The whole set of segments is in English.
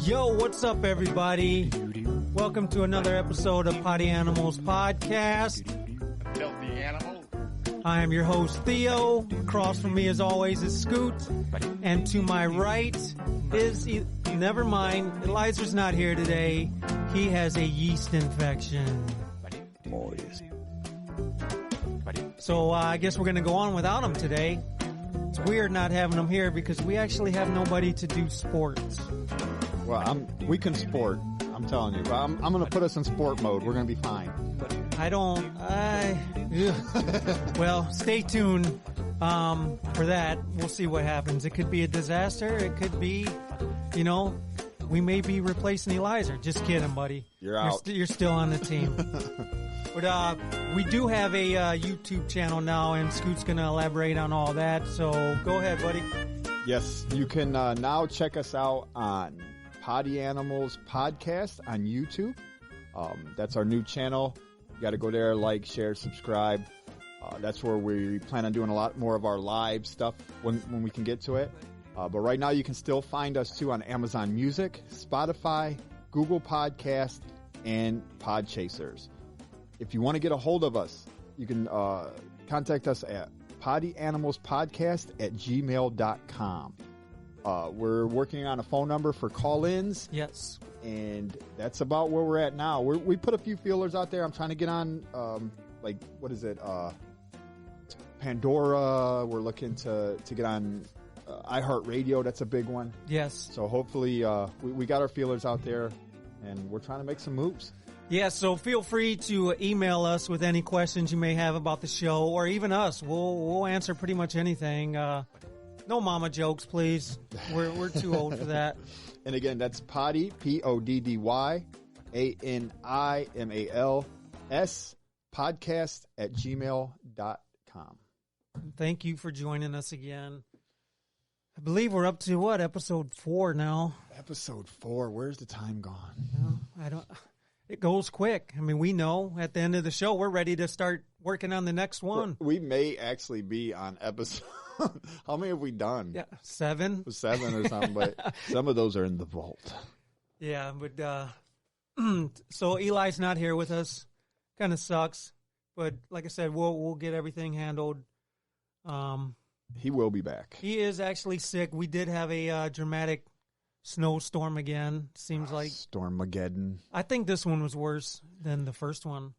Yo, what's up, everybody? Welcome to another episode of Poddy Animals Podcast. Filthy animal. I am your host, Theo. Across from me, as always, is Scoot. And to my right is, never mind, Eliza's not here today. He has a yeast infection. Oh, yes. So I guess we're going to go on without him today. It's weird not having him here because we actually have nobody to do sports. Well, we can sport. I'm telling you. I'm going to put us in sport mode. We're going to be fine. Well, stay tuned, for that. We'll see what happens. It could be a disaster. It could be, we may be replacing Eliza. Just kidding, buddy. You're out. You're still on the team. But, we do have a, YouTube channel now, and Scoot's going to elaborate on all that. So go ahead, buddy. Yes, you can, now check us out on Poddy Animals Podcast on YouTube. That's our new channel. You got to go there, like, share, subscribe. That's where we plan on doing a lot more of our live stuff when we can get to it. But right now you can still find us too on Amazon Music, Spotify, Google Podcast, and Podchasers. If you want to get a hold of us, you can contact us at poddyanimalspodcast@gmail.com. We're working on a phone number for call-ins. Yes. And that's about where we're at now. We put a few feelers out there. I'm trying to get on, what is it? Pandora. We're looking to get on iHeartRadio. That's a big one. Yes. So hopefully, we got our feelers out there and we're trying to make some moves. Yeah, so feel free to email us with any questions you may have about the show, or even us. We'll answer pretty much anything. No mama jokes, please. We're too old for that. And again, that's Poddy, Poddy, Animals, podcast@gmail.com. Thank you for joining us again. I believe we're up to episode 4 now. Episode 4. Where's the time gone? Well, it goes quick. I mean, we know at the end of the show, we're ready to start working on the next one. We may actually be on episode. How many have we done? Yeah, 7. 7 or something, but some of those are in the vault. Yeah, but so Eli's not here with us. Kind of sucks, but like I said, we'll get everything handled. He will be back. He is actually sick. We did have a dramatic snowstorm again. Seems like Stormageddon. I think this one was worse than the first one.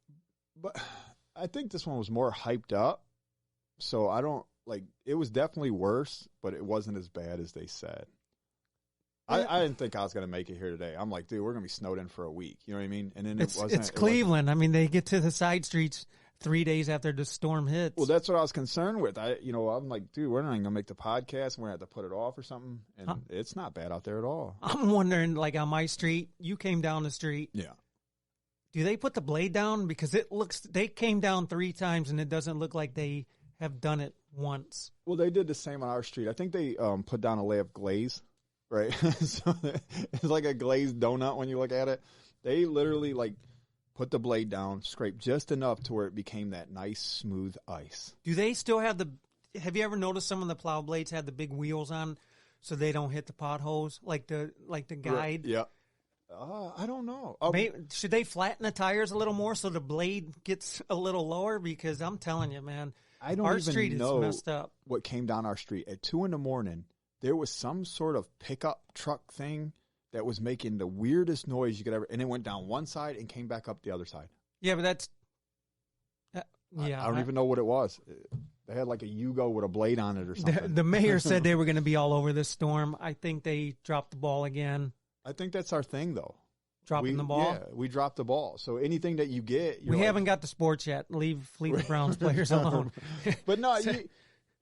But I think this one was more hyped up. So I don't it was definitely worse, but it wasn't as bad as they said. I didn't think I was going to make it here today. I'm like, dude, we're going to be snowed in for a week. You know what I mean? And then it's Cleveland. I mean, they get to the side streets 3 days after the storm hits. Well, that's what I was concerned with. I'm like, dude, we're not going to make the podcast. We're going to have to put it off or something. And it's not bad out there at all. I'm wondering, on my street, you came down the street. Yeah. Do they put the blade down? Because they came down 3 times and it doesn't look like they have done it once. Well, they did the same on our street. I think they put down a layer of glaze, right? So it's like a glazed donut when you look at it. They literally put the blade down, scraped just enough to where it became that nice smooth ice. Do they still have have you ever noticed some of the plow blades had the big wheels on so they don't hit the potholes like the guide? Yeah. I don't know. Should they flatten the tires a little more so the blade gets a little lower? Because I'm telling you, man, our street is messed up. What came down our street at 2 a.m. There was some sort of pickup truck thing that was making the weirdest noise you could ever, and it went down one side and came back up the other side. Yeah, but that's I don't even know what it was. They had a Yugo with a blade on it or something. The mayor said they were going to be all over this storm. I think they dropped the ball again. I think that's our thing, though. Dropping the ball? Yeah, we dropped the ball. So anything that you get... We haven't got the sports yet. Leave the Browns players alone. But no,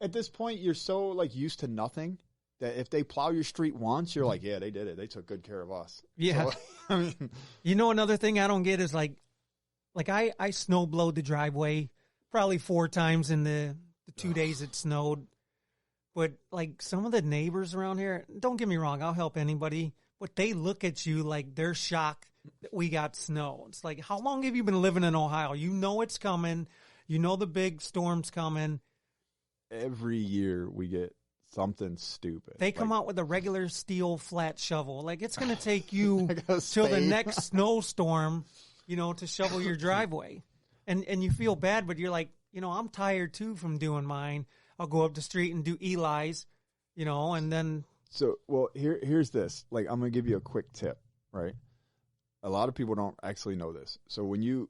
at this point, you're so used to nothing that if they plow your street once, you're like, yeah, they did it. They took good care of us. Yeah. So, another thing I don't get is I snow blowed the driveway probably 4 times in the 2 days it snowed. But some of the neighbors around here, don't get me wrong, I'll help anybody. But they look at you like they're shocked that we got snow. It's like, how long have you been living in Ohio? You know it's coming. You know the big storm's coming. Every year we get something stupid. They come out with a regular steel flat shovel. Like, it's going to take you a till the spade. next snowstorm, to shovel your driveway. And you feel bad, but you're like, I'm tired too from doing mine. I'll go up the street and do Eli's, and then. So, well, here's this. Like, I'm going to give you a quick tip, right? A lot of people don't actually know this. So when you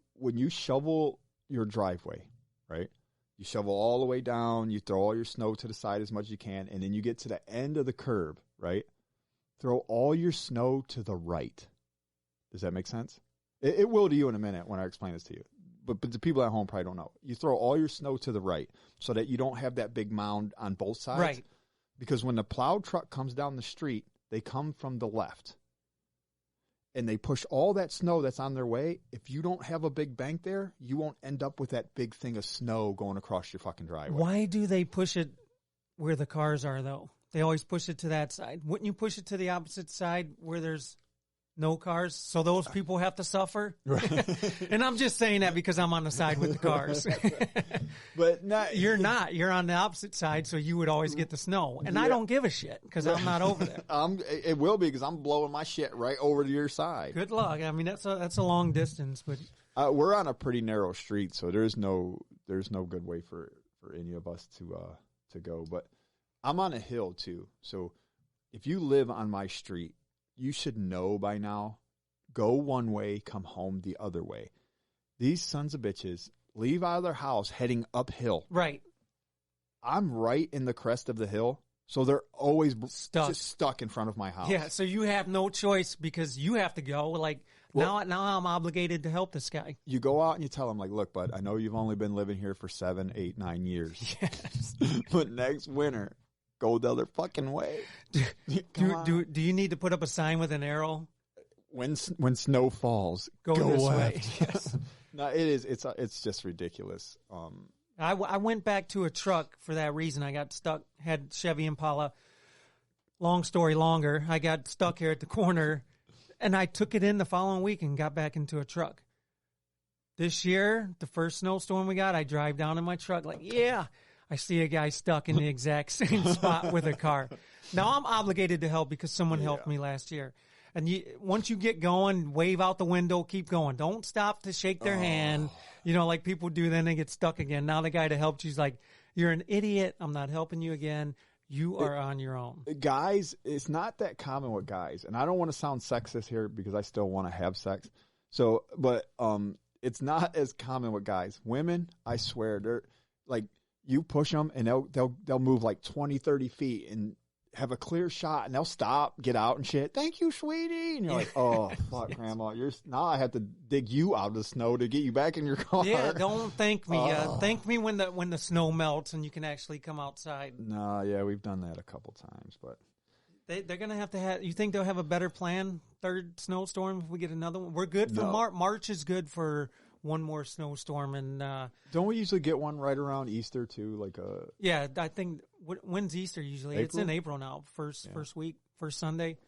shovel your driveway, right? You shovel all the way down, you throw all your snow to the side as much as you can, and then you get to the end of the curb, right? Throw all your snow to the right. Does that make sense? It will to you in a minute when I explain this to you. But the people at home probably don't know. You throw all your snow to the right so that you don't have that big mound on both sides. Right. Because when the plow truck comes down the street, they come from the left. And they push all that snow that's on their way. If you don't have a big bank there, you won't end up with that big thing of snow going across your fucking driveway. Why do they push it where the cars are, though? They always push it to that side. Wouldn't you push it to the opposite side where there's no cars, so those people have to suffer? Right. And I'm just saying that because I'm on the side with the cars. But not, You're not. You're on the opposite side, so you would always get the snow. And I Yeah. don't give a shit because I'm not over there. It will be because I'm blowing my shit right over to your side. Good luck. I mean, that's a long distance, but We're on a pretty narrow street, so there's no good way for any of us to go. But I'm on a hill too, so if you live on my street, you should know by now. Go one way, come home the other way. These sons of bitches leave out of their house heading uphill. right. I'm right in the crest of the hill, so they're always Stuck. just stuck in front of my house. Yeah, so you have no choice because you have to go. Like, now I'm obligated to help this guy. You go out and you tell them, like, look, bud, I know you've only been living here for 7, 8, 9 years. Yes. But next winter, go the other fucking way. Come on. Do you need to put up a sign with an arrow? When snow falls, Go this way. left. Yes. No, it is. It's just ridiculous. I went back to a truck for that reason. I got stuck, had Chevy Impala. Long story longer. I got stuck here at the corner, and I took it in the following week and got back into a truck. This year, the first snowstorm we got, I drive down in my truck like, yeah, I see a guy stuck in the exact same spot with a car. Now I'm obligated to help because someone helped me last year. And once you get going, wave out the window, keep going. Don't stop to shake their hand, like people do. Then they get stuck again. Now the guy that helped you's like, you're an idiot. I'm not helping you again. You are on your own. Guys, it's not that common with guys, and I don't want to sound sexist here because I still want to have sex. So, but it's not as common with guys. Women, I swear, they're like, you push them and they'll move like 20, 30 feet and have a clear shot, and they'll stop, get out and shit. Thank you, sweetie. And you're like, oh fuck, grandma. Now I have to dig you out of the snow to get you back in your car. Yeah, don't thank me. Thank me when the snow melts and you can actually come outside. No, yeah, we've done that a couple times, but they're gonna have to have. You think they'll have a better plan? Third snowstorm if we get another one. We're good for No. March is good for one more snowstorm, and don't we usually get one right around Easter too? Like yeah, I think when's Easter usually? It's in April now. First week, first Sunday.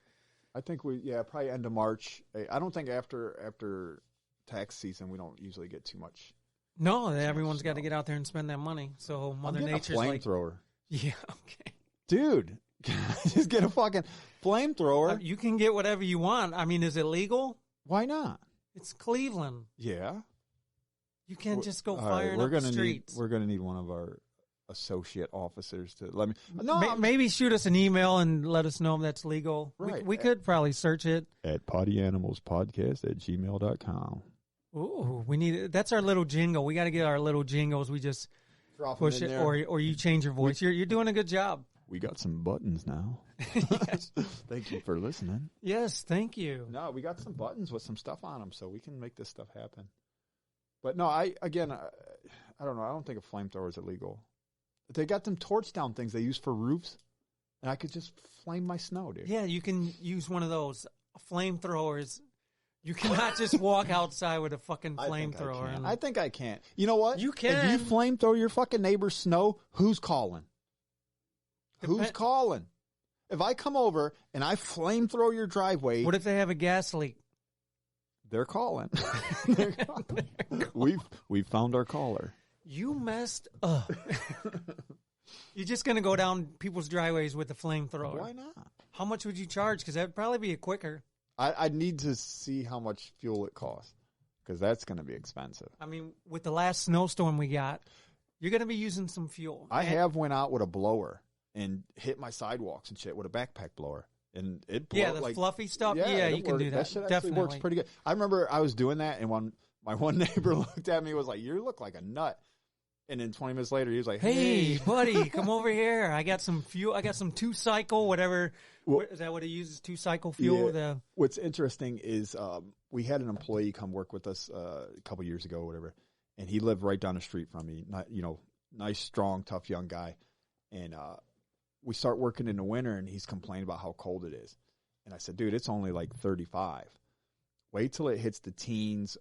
I think probably end of March. I don't think after tax season we don't usually get too much. No, everyone's got to get out there and spend that money. So Mother Nature's a like, flamethrower. yeah, okay, Dude, just get a fucking flamethrower. you can get whatever you want. I mean, is it legal? Why not? It's Cleveland. Yeah. You can't just go All right, firing up the streets. We're gonna need one of our associate officers to let me. No, Maybe shoot us an email and let us know if that's legal. Right. We could probably search it. at poddyanimalspodcast@gmail.com. Ooh, we need that's our little jingle. We got to get our little jingles. We just push it, or you change your voice. You're doing a good job. We got some buttons now. Yes. Thank you for listening. Yes, thank you. No, we got some buttons with some stuff on them, so we can make this stuff happen. But no, I don't know. I don't think a flamethrower is illegal. They got them torch down things they use for roofs, and I could just flame my snow, dude. Yeah, you can use one of those flamethrowers. You cannot just walk outside with a fucking flamethrower. I think I can. You know what? You can. If you flamethrow your fucking neighbor's snow, who's calling? Who's calling? If I come over and I flamethrow your driveway, What if they have a gas leak? they're calling. We've found our caller. You messed up. You're just going to go down people's driveways with the flamethrower. Why not? How much would you charge? Because that would probably be a quicker. I'd need to see how much fuel it costs because that's going to be expensive. I mean, with the last snowstorm we got, you're going to be using some fuel. I have went out with a blower and hit my sidewalks and shit with a backpack blower. And it the fluffy stuff. Yeah, you can do that. That shit actually Definitely works pretty good. I remember I was doing that, and when my one neighbor looked at me, was like, "You look like a nut." And then 20 minutes later, he was like, "Hey, buddy, come over here. I got some fuel. I got some 2-cycle, whatever. Is that what he uses? 2-cycle fuel." Yeah. What's interesting is we had an employee come work with us a couple years ago, whatever, and he lived right down the street from me. Nice, strong, tough young guy, and we start working in the winter, and he's complaining about how cold it is. And I said, dude, it's only like 35. Wait till it hits the teens,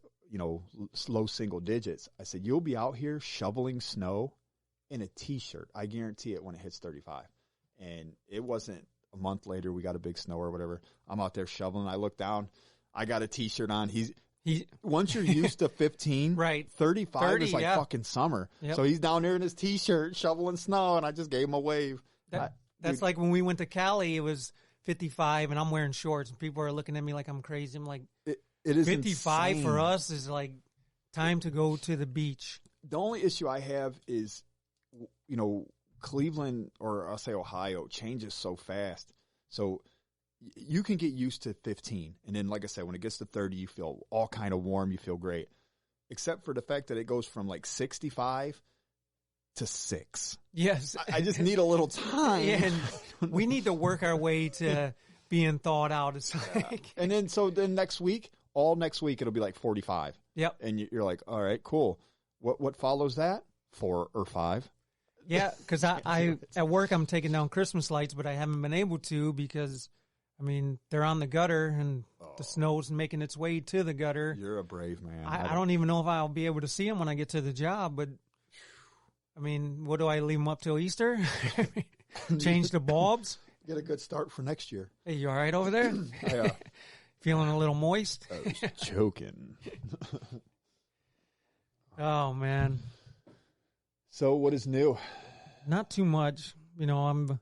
low single digits. I said, you'll be out here shoveling snow in a T-shirt. I guarantee it when it hits 35. And it wasn't a month later. We got a big snow or whatever. I'm out there shoveling. I look down. I got a T-shirt on. Once you're used to 15, right? 35 is like fucking summer. Yep. So he's down there in his T-shirt shoveling snow, and I just gave him a wave. That's like when we went to Cali, it was 55, and I'm wearing shorts, and people are looking at me like I'm crazy. I'm like, it is 55 insane. for us is like time to go to the beach. The only issue I have is, Cleveland, or I'll say Ohio, changes so fast. So you can get used to 15, and then, like I said, when it gets to 30, you feel all kind of warm. You feel great, except for the fact that it goes from like 65 to 6. Yes. I just need a little time. Yeah, and we need to work our way to being thawed out. It's like, and then next week, it'll be like 45. Yep. And you're like, all right, cool. What follows that? 4 or 5. Yeah, because I at work I'm taking down Christmas lights, but I haven't been able to because, they're on the gutter and the snow's making its way to the gutter. You're a brave man. I don't even know if I'll be able to see them when I get to the job, but what do I leave them up till Easter? Change the bulbs? Get a good start for next year. Hey, you all right over there? Yeah. Feeling a little moist? I was joking. Oh, man. So what is new? Not too much. I'm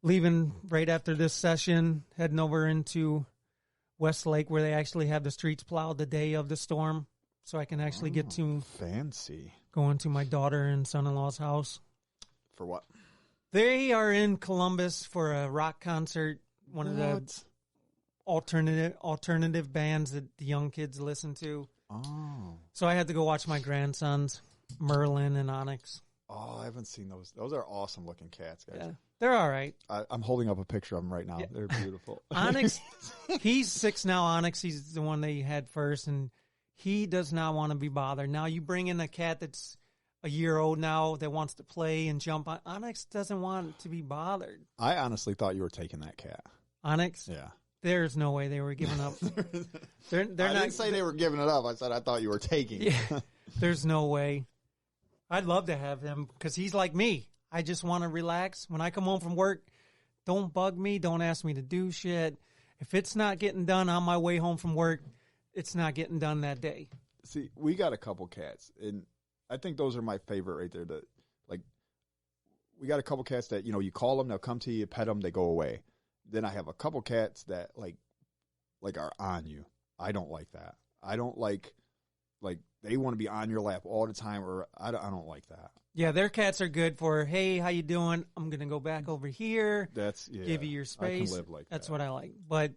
leaving right after this session, heading over into Westlake where they actually have the streets plowed the day of the storm. So I can actually get to fancy going to my daughter and son-in-law's house. For what? They are in Columbus for a rock concert. One of the alternative bands that the young kids listen to. Oh. So I had to go watch my grandsons, Merlin and Onyx. Oh, I haven't seen those. Those are awesome looking cats, guys. Yeah, they're all right. I'm holding up a picture of them right now. Yeah. They're beautiful. Onyx, he's 6 now. Onyx, he's the one they had first, and he does not want to be bothered. Now you bring in a cat that's a year old now that wants to play and jump on. Onyx doesn't want to be bothered. I honestly thought you were taking that cat. Onyx? Yeah. There's no way they were giving up. I didn't say they were giving it up. I said I thought you were taking it. Yeah, there's no way. I'd love to have him because he's like me. I just want to relax. When I come home from work, don't bug me. Don't ask me to do shit. If it's not getting done on my way home from work, it's not getting done that day. See, we got a couple cats, and I think those are my favorite right there. We got a couple cats that, you call them, they'll come to you, pet them, they go away. Then I have a couple cats that like are on you. I don't like that. I don't like they want to be on your lap all the time, or I don't like that. Yeah, their cats are good for, hey, how you doing? I'm going to go back over here. Give you your space. I can live like That's that. what I like. But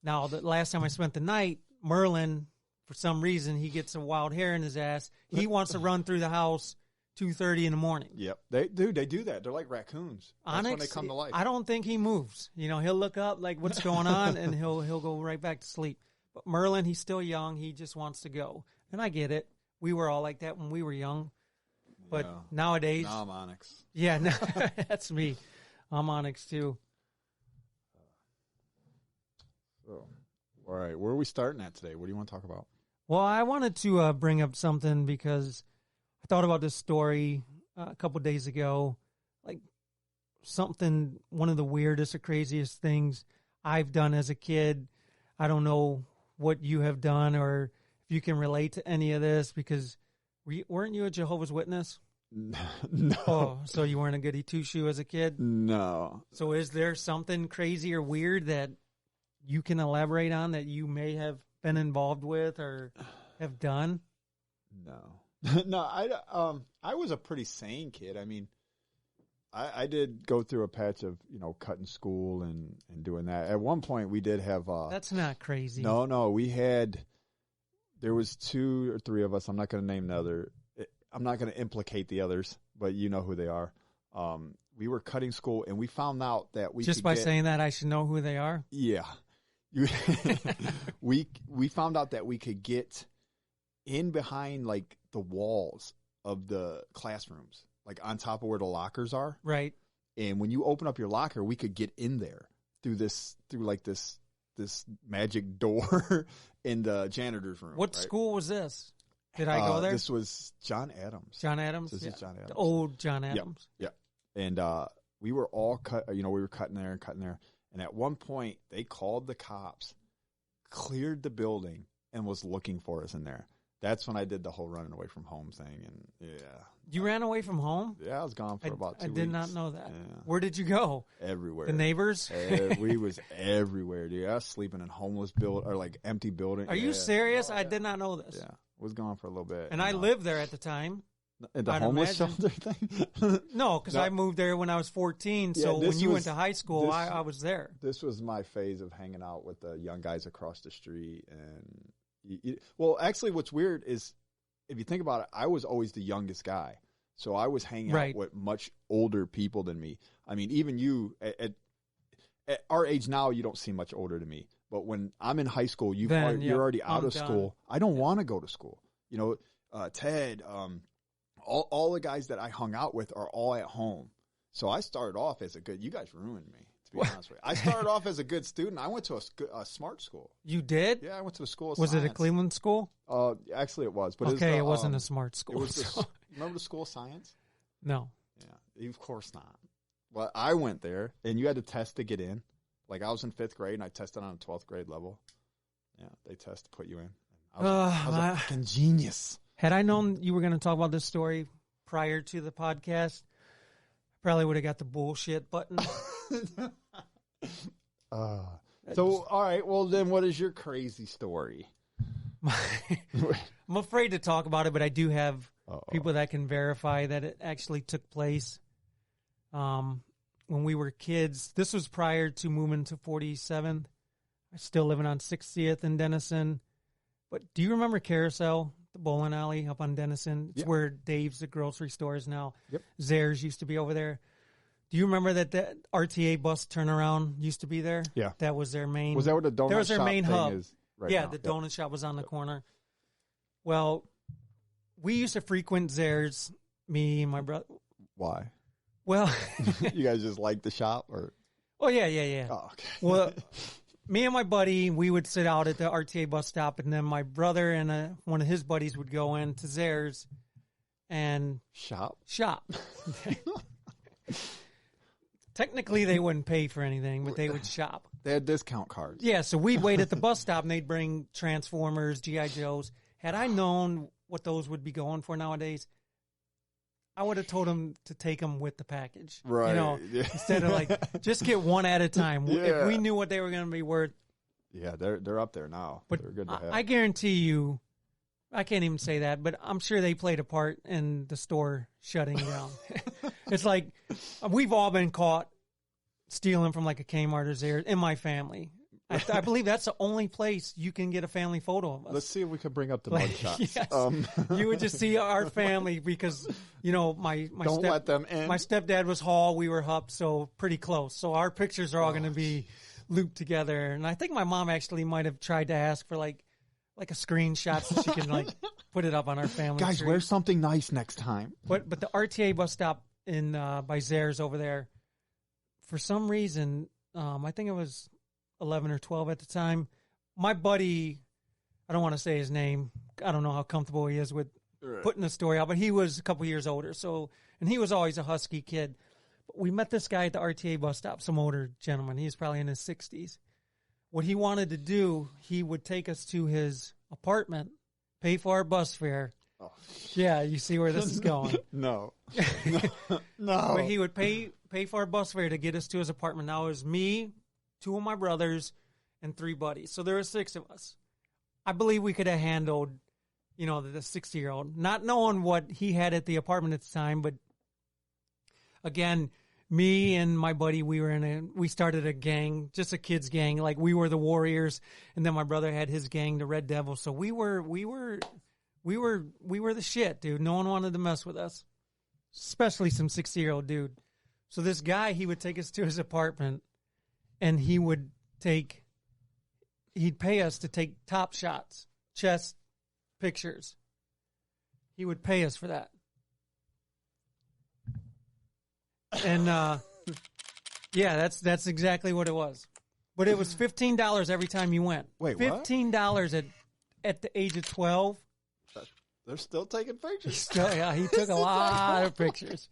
now the last time I spent the night, Merlin, for some reason, he gets a wild hair in his ass. He wants to run through the house 2:30 in the morning. Yep. They do that. They're like raccoons. That's Onyx, when they come to life. I don't think he moves. He'll look up like what's going on and he'll go right back to sleep. But Merlin, he's still young. He just wants to go. And I get it. We were all like that when we were young. But nowadays. Now I'm Onyx. Yeah, no, that's me. I'm Onyx too. So, all right. Where are we starting at today? What do you want to talk about? Well, I wanted to bring up something because I thought about this story a couple days ago. Like one of the weirdest or craziest things I've done as a kid. I don't know what you have done or if you can relate to any of this because weren't you a Jehovah's Witness? No. Oh, so you weren't a goody two-shoe as a kid? No. So is there something crazy or weird that you can elaborate on that you may have been involved with or have done? No. No, I was a pretty sane kid. I mean, I did go through a patch of, cutting school and doing that. At one point, we did have... That's not crazy. No, there was 2 or 3 of us. I'm not going to name the other. I'm not going to implicate the others, but you know who they are. We were cutting school, and we found out that we just by saying that, I should know who they are. Yeah, we found out that we could get in behind like the walls of the classrooms, like on top of where the lockers are. Right. And when you open up your locker, we could get in there through this magic door in the janitor's room. What school was this? Did I go there? This was John Adams. John Adams? This is John Adams. The old John Adams. Yeah. And we were all cut, we were cutting there. And at one point, they called the cops, cleared the building, and was looking for us in there. That's when I did the whole running away from home thing. And yeah. You ran away from home? Yeah, I was gone for about 2 weeks. I did not know that. Yeah. Where did you go? Everywhere. The neighbors? We was everywhere, dude. I was sleeping in homeless or like empty buildings. Are you serious? I did not know this. Yeah. Was gone for a little bit. And I lived there at the time. The homeless shelter thing? No, because I moved there when I was 14. So when you went to high school, I was there. This was my phase of hanging out with the young guys across the street. And well, actually, what's weird is if you think about it, I was always the youngest guy. So I was hanging out with much older people than me. I mean, even you at our age now, you don't seem much older than me. But when I'm in high school, you're already out of school. I don't want to go to school. Ted, all the guys that I hung out with are all at home. So I started off as you guys ruined me, to be honest with you. I started off as a good student. I went to a smart school. You did? Yeah, I went to a school of Was science. it a Cleveland school? Actually, it was. But it wasn't a smart school. It was remember the school of science? No. Yeah, of course not. Well, I went there, and you had to test to get in. Like, I was in 5th grade, and I tested on a 12th grade level. Yeah, they test to put you in. I was a fucking genius. Had I known you were going to talk about this story prior to the podcast, I probably would have got the bullshit button. So, all right, well, then what is your crazy story? I'm afraid to talk about it, but I do have people that can verify that it actually took place. When we were kids, this was prior to moving to 47th. I still living on 60th in Denison. But do you remember Carousel, the bowling alley up on Denison? It's where Dave's, the grocery store, is now. Yep. Zare's used to be over there. Do you remember that RTA bus turnaround used to be there? Yeah. That was their main. Was that what the donut that was their shop main thing hub. Is right yeah, now? the donut shop was on the corner. Well, we used to frequent Zare's, me and my brother. Why? Well, you guys just like the shop, or? Oh yeah. Oh, okay. Well, me and my buddy, we would sit out at the RTA bus stop, and then my brother and one of his buddies would go into Zare's and shop. Technically, they wouldn't pay for anything, but they would shop. They had discount cards. Yeah, so we'd wait at the bus stop, and they'd bring Transformers, G.I. Joes. Had I known what those would be going for nowadays, I would have told them to take them with the package. Right. Instead of like, just get one at a time. Yeah. If we knew what they were going to be worth. Yeah, they're up there now. But they're good to have. I guarantee you, I can't even say that, but I'm sure they played a part in the store shutting down. It's like, we've all been caught stealing from like a Kmart or Zare in my family. I believe that's the only place you can get a family photo of us. Let's see if we can bring up the mugshots. Yes. You would just see our family because, my don't let them in. My stepdad was Hall, we were Hupp, so pretty close. So our pictures are all going to be looped together. And I think my mom actually might have tried to ask for like a screenshot so she can put it up on our family Guys, tree. wear something nice next time. But the RTA bus stop in by Zare's over there, for some reason, I think it was 11 or 12 at the time. My buddy, I don't want to say his name. I don't know how comfortable he is with putting the story out, but he was a couple years older. And he was always a husky kid. But we met this guy at the RTA bus stop, some older gentleman. He was probably in his 60s. What he wanted to do, he would take us to his apartment, pay for our bus fare, Oh. Yeah, you see where this is going. No. No. But he would pay for our bus fare to get us to his apartment. Now it was me, 2 of my brothers, and 3 buddies. So there were 6 of us. I believe we could have handled, the 60-year-old, not knowing what he had at the apartment at the time. But again, me and my buddy, we started a gang, just a kids gang. Like we were the Warriors, and then my brother had his gang, the Red Devils. So we were the shit, dude. No one wanted to mess with us, especially some 60-year-old dude. So this guy, he would take us to his apartment, and he'd pay us to take top shots, chest pictures. He would pay us for that. And yeah, that's exactly what it was. But it was $15 every time you went. Wait, $15 at the age of 12. They're still taking pictures. He took a lot of pictures.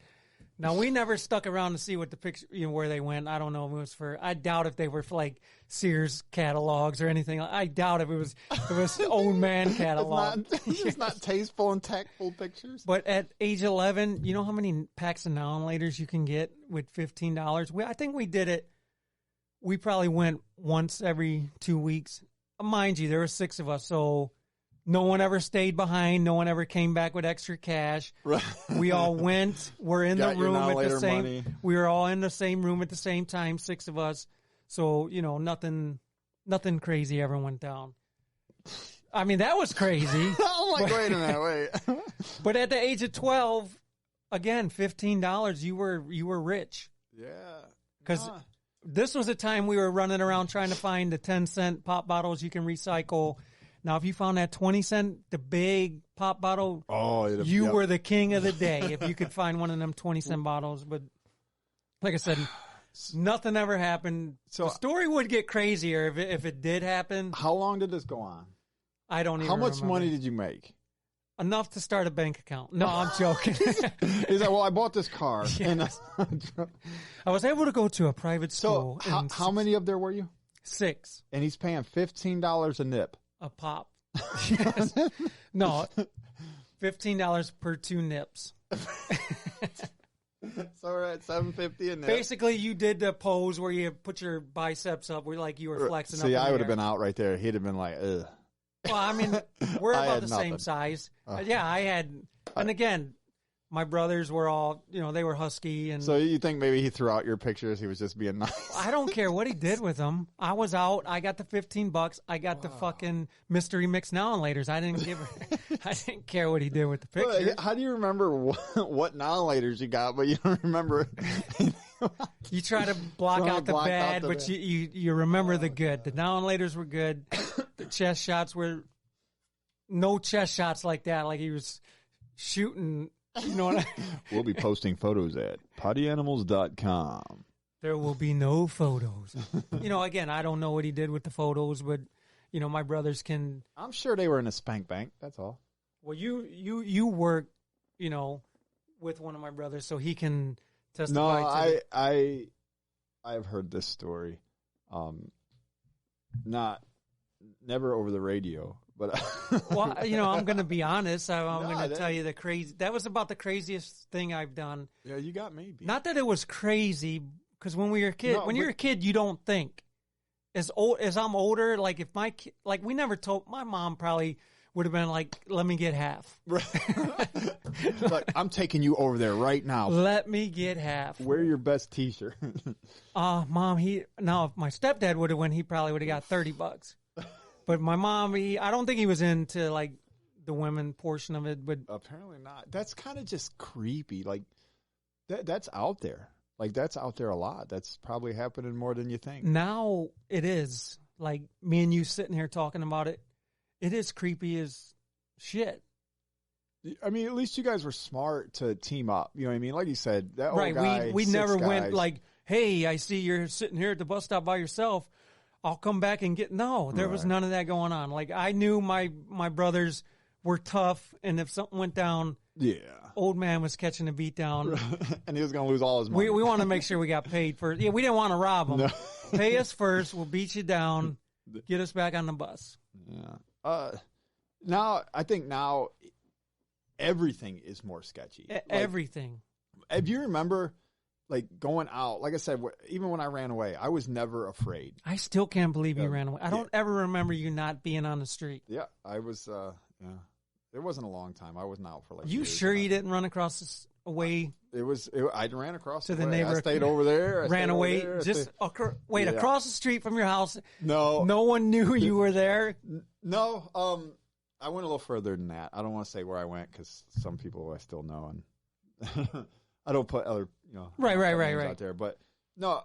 Now, we never stuck around to see what the picture, where they went. I don't know if it was I doubt if they were for like Sears catalogs or anything. I doubt if it was old man catalog. It's not tasteful and tactful pictures. But at age 11, you know how many packs of Now-and-Laters you can get with $15? I think we did it. We probably went once every 2 weeks. Mind you, there were 6 of us, so no one ever stayed behind. No one ever came back with extra cash. Right. We all went. We're in the room at the same. Money. We were all in the same room at the same time. 6 of us. So nothing crazy ever went down. I mean, that was crazy. I'm like, wait a minute, wait. But at the age of 12, again, $15, you were rich. Yeah. Because this was a time we were running around trying to find the 10-cent pop bottles you can recycle. Now, if you found that 20-cent, the big pop bottle, you were the king of the day if you could find one of them 20-cent bottles. But like I said, nothing ever happened. So the story would get crazier if it did happen. How long did this go on? I don't even How much remember. money did you make? Enough to start a bank account. No, I'm joking. He's like, well, I bought this car. Yes. And I was able to go to a private school. So how many of there were you? 6. And he's paying $15 a nip. A pop. Yes. No, $15 per 2 nips. So we're at $7.50 a nip. Basically, you did the pose where you put your biceps up, where like you were flexing. See, up I would have been out right there. He'd have been like, ugh. Well, I mean, we're about the same size. Yeah, I had, and again, my brothers were all, they were husky. And so you think maybe he threw out your pictures? He was just being nice. I don't care what he did with them. I was out. I got the $15. I got the fucking mystery mix Now-and-Laters. I didn't care what he did with the pictures. How do you remember what Now-and-Laters you got, but you don't remember? You try to block out the bad, but you remember the good. The Now-and-Laters were good. The chest shots were no chest shots like that. Like he was shooting. You know what We'll be posting photos at poddyanimalscom. There will be no photos. Again, I don't know what he did with the photos, but my brothers can. I'm sure they were in a spank bank. That's all. Well, you work, with one of my brothers, so he can testify. No, I've heard this story. Never over the radio. But well, I'm going to be honest. I'm going to tell you that was about the craziest thing I've done. Yeah, you got me. Not that it was crazy, because when you're a kid, you don't think. As I'm older, like if my kid, like we never told, my mom probably would have been like, let me get half. Like, I'm taking you over there right now. Let me get half. Wear your best t-shirt. Mom, if my stepdad would have went, he probably would have got $30. But my mom, I don't think he was into like the women portion of it. But apparently not. That's kind of just creepy. Like that's out there. Like that's out there a lot. That's probably happening more than you think. Now it is. Like me and you sitting here talking about it. It is creepy as shit. I mean, at least you guys were smart to team up. You know what I mean? Like you said, that old right. Guy, we never went like, hey, I see you're sitting here at the bus stop by yourself. I'll come back and get. No, there was none of that going on. Like I knew my brothers were tough, and if something went down, old man was catching a beat down, and he was going to lose all his money. We want to make sure we got paid first. Yeah, we didn't want to rob him. No. Pay us first. We'll beat you down. Get us back on the bus. Yeah. Now I think everything is more sketchy. Everything. If you remember, like, going out, like I said, even when I ran away, I was never afraid. I still can't believe you ran away. I don't ever remember you not being on the street. Yeah, I was, It wasn't a long time. I wasn't out for like You years sure you didn't run across away? I ran across to the the neighborhood. I stayed over there. Ran away across the street from your house. No. No one knew you were there? No. I went a little further than that. I don't want to say where I went because some people I still know, and I don't put other, right out there. But no,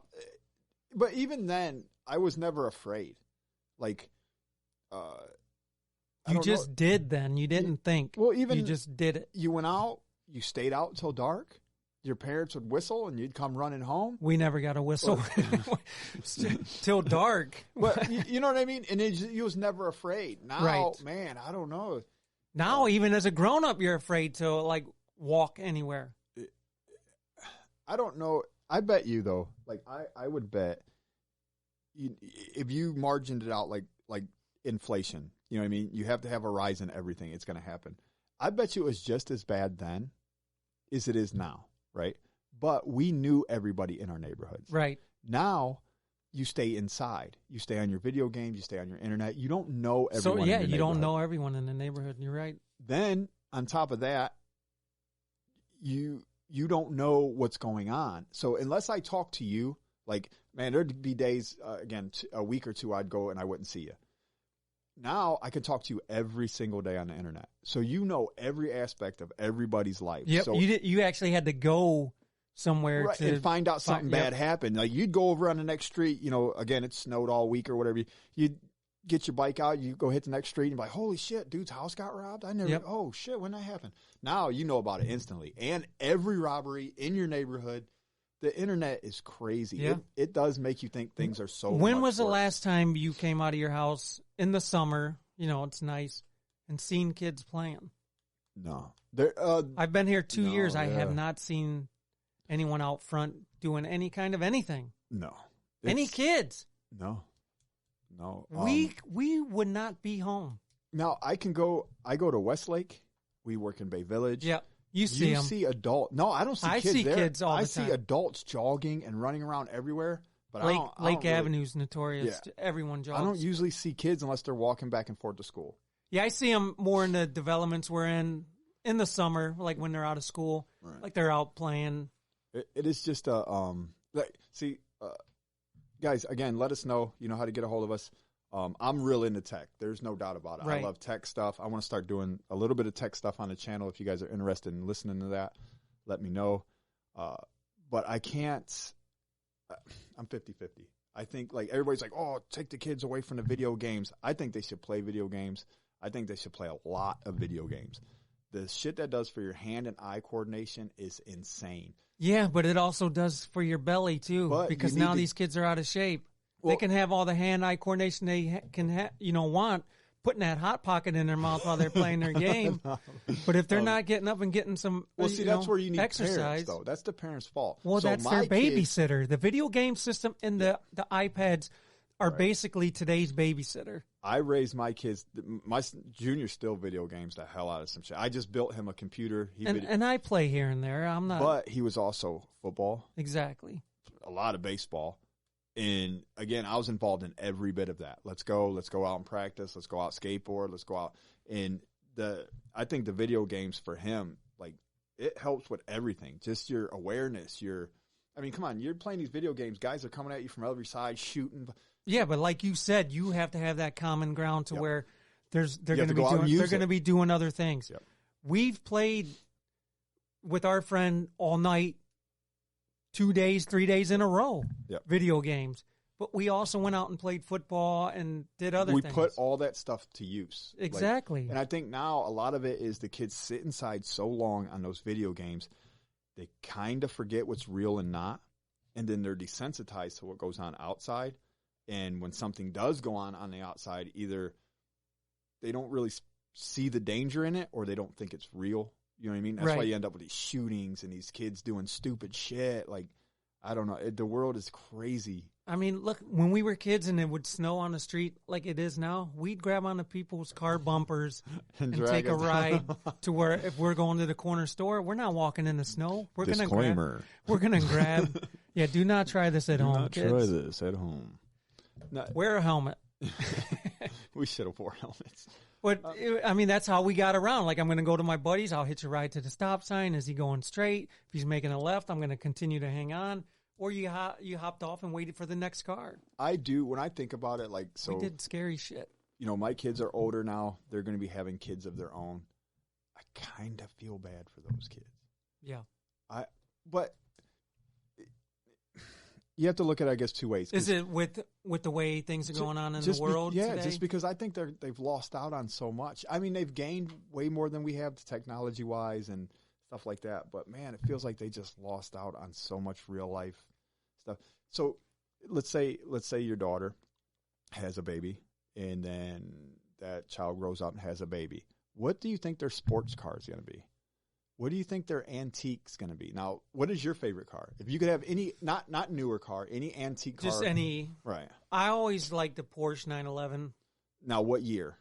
but even then, I was never afraid. Like, you just did then. You didn't think. Well, even you just did it. You went out. You stayed out until dark. Your parents would whistle, and you'd come running home. We never got a whistle till dark. But you know what I mean? And you was never afraid. Now, man, I don't know. Now, even as a grown-up, you're afraid to, like, walk anywhere. I don't know. I bet you, though, like, I would bet if you margined it out like inflation, you know what I mean? You have to have a rise in everything. It's going to happen. I bet you it was just as bad then as it is now, right? But we knew everybody in our neighborhoods. Right. Now, you stay inside. You stay on your video games. You stay on your internet. You don't know everyone in your neighborhood. You don't know everyone in the neighborhood. You're right. Then, on top of that, you don't know what's going on. So, unless I talk to you, like, man, there'd be days, again, a week or two I'd go and I wouldn't see you. Now, I can talk to you every single day on the internet. So, you know every aspect of everybody's life. Yep. So, you actually had to go somewhere right, to and find out something bad happened. Like, you'd go over on the next street, again, it snowed all week or whatever. You'd get your bike out, you go hit the next street and be like, holy shit, dude's house got robbed? Oh shit, when that happened? Now you know about it instantly. And every robbery in your neighborhood, the internet is crazy. Yeah. It does make you think things are so When much was the worse. last time you came out of your house in the summer, it's nice, and seen kids playing? No. I've been here 2 years. I have not seen anyone out front doing any kind of anything. No. Any kids? No. We would not be home. Now, I go to Westlake. We work in Bay Village. Yeah. You see them. See adults. No, I don't see kids there. Kids all the time. I see adults jogging and running around everywhere. But Lake Avenue's notorious. Yeah. Everyone jogs. I don't usually see kids unless they're walking back and forth to school. Yeah, I see them more in the developments we're in the summer, like when they're out of school, like they're out playing. It is just guys, again, let us know. You know how to get a hold of us. I'm real into tech. There's no doubt about it. Right. I love tech stuff. I want to start doing a little bit of tech stuff on the channel. If you guys are interested in listening to that, let me know. But I can't. I'm 50-50. I think, like, everybody's like, oh, take the kids away from the video games. I think they should play video games. I think they should play a lot of video games. The shit that does for your hand and eye coordination is insane. Yeah, but it also does for your belly, too, because now these kids are out of shape. Well, they can have all the hand-eye coordination they can want, putting that Hot Pocket in their mouth while they're playing their game. But if they're not getting up and getting some that's where you need exercise. Parents, though. That's the parents' fault. Well, that's their babysitter. The video game system and the iPads are basically today's babysitter. I raised my kids. My junior still video games the hell out of some shit. I just built him a computer. And I play here and there. I'm not. But he was also football. Exactly. A lot of baseball. And again, I was involved in every bit of that. Let's go out and practice. Let's go out skateboard. Let's go out. And I think the video games for him, like, it helps with everything. Just your awareness. Come on, you're playing these video games. Guys are coming at you from every side, shooting. Yeah, but like you said, you have to have that common ground to where they're going to be doing other things. Yep. We've played with our friend all night, 2 days, 3 days in a row, video games. But we also went out and played football and did other things. We put all that stuff to use. Exactly. And I think now a lot of it is the kids sit inside so long on those video games, they kind of forget what's real and not. And then they're desensitized to what goes on outside. And when something does go on the outside, either they don't really see the danger in it or they don't think it's real. You know what I mean? That's why you end up with these shootings and these kids doing stupid shit. Like, I don't know. The world is crazy. I mean, look, when we were kids and it would snow on the street like it is now, we'd grab onto people's car bumpers and take a ride to where if we're going to the corner store, we're not walking in the snow. We're going to grab. Yeah, do not try this at home, kids. Do not try this at home. No, wear a helmet. We should have wore helmets. But, I mean, that's how we got around. Like, I'm going to go to my buddies. I'll hitch a ride to the stop sign. Is he going straight? If he's making a left, I'm going to continue to hang on. Or you hopped off and waited for the next car. I do. When I think about it, like, so. We did scary shit. You know, my kids are older now. They're going to be having kids of their own. I kind of feel bad for those kids. Yeah. But you have to look at it, I guess, two ways. Is it with the way things are going on in the world today? Just because I think they've lost out on so much. I mean, they've gained way more than we have technology-wise and stuff like that. But, man, it feels like they just lost out on so much real-life stuff. So let's say your daughter has a baby, and then that child grows up and has a baby. What do you think their sports car is going to be? What do you think their antique's going to be? Now, what is your favorite car? If you could have any, not newer car, any antique car. Just any. Right. I always liked the Porsche 911. Now, what year?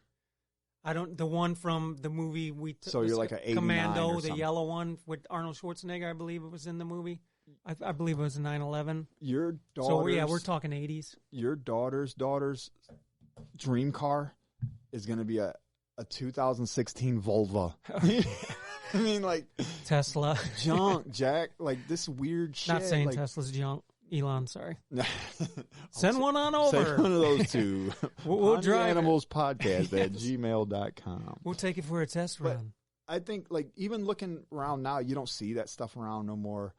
The one from the movie So you're like an 89 Commando, or the yellow one with Arnold Schwarzenegger, I believe it was in the movie. I believe it was a 911. Your daughter's. So, yeah, we're talking 80s. Your daughter's dream car is going to be a 2016 Volvo. I mean, like Tesla junk, Jack. Like this weird shit. Not saying like, Tesla's junk. Elon, sorry. Send one on over. Send one of those two. We'll drive Animals Podcast at gmail.com. We'll take it for a test run. I think, like, even looking around now, you don't see that stuff around no more.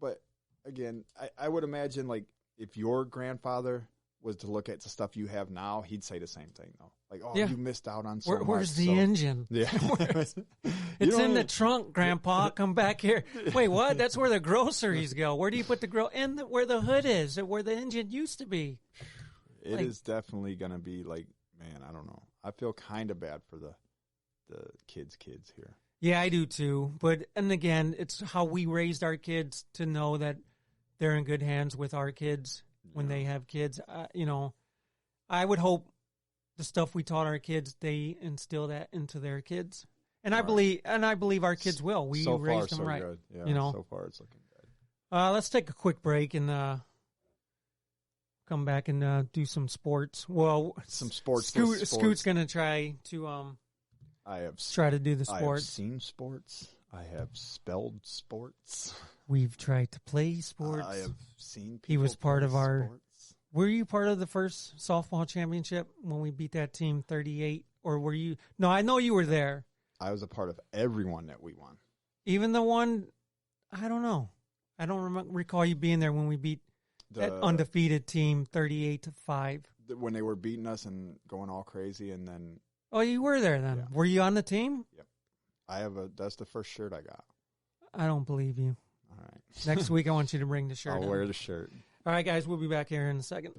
But again, I would imagine, like, if your grandfather was to look at the stuff you have now, he'd say the same thing, though. Like, oh, you missed out on so much. Where's the engine? Yeah. It's in the trunk, Grandpa. Come back here. Wait, what? That's where the groceries go. Where do you put the where the hood is, or where the engine used to be? It is definitely going to be like, man, I don't know. I feel kind of bad for the kids here. Yeah, I do too. And again, it's how we raised our kids to know that they're in good hands with our kids when they have kids. You know, I would hope the stuff we taught our kids, they instill that into their kids. And I believe our kids will. We raised them right. Good. Yeah, you know, so far it's looking good. Let's take a quick break and come back and do some sports. Well, some sports. Scoot's going to try to try to do the sports. I have seen sports. I have spelled sports. We've tried to play sports. I have seen people. He was part of our. Sports. Were you part of the first softball championship when we beat that team 38? Or were you? No, I know you were there. I was a part of everyone that we won. Even the one, I don't know. I don't recall you being there when we beat that undefeated team 38-5. When they were beating us and going all crazy, and then. Oh, you were there then. Yeah. Were you on the team? Yep. That's the first shirt I got. I don't believe you. All right. Next week I want you to bring the shirt. I'll wear the shirt. All right, guys, we'll be back here in a second.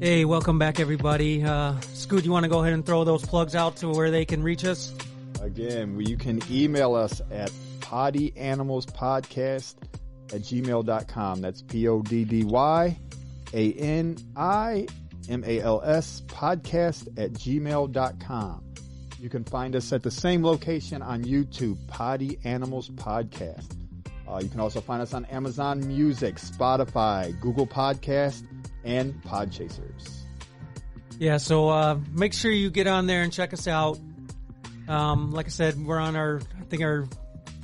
Hey, welcome back, everybody. Scoot, you want to go ahead and throw those plugs out to where they can reach us? Again, you can email us at poddyanimalspodcast@gmail.com. That's PODDYANIMALS podcast@gmail.com. You can find us at the same location on YouTube, Poddy Animals Podcast. You can also find us on Amazon Music, Spotify, Google Podcast, and Podchasers. Yeah, so make sure you get on there and check us out. Like I said, we're on our 4th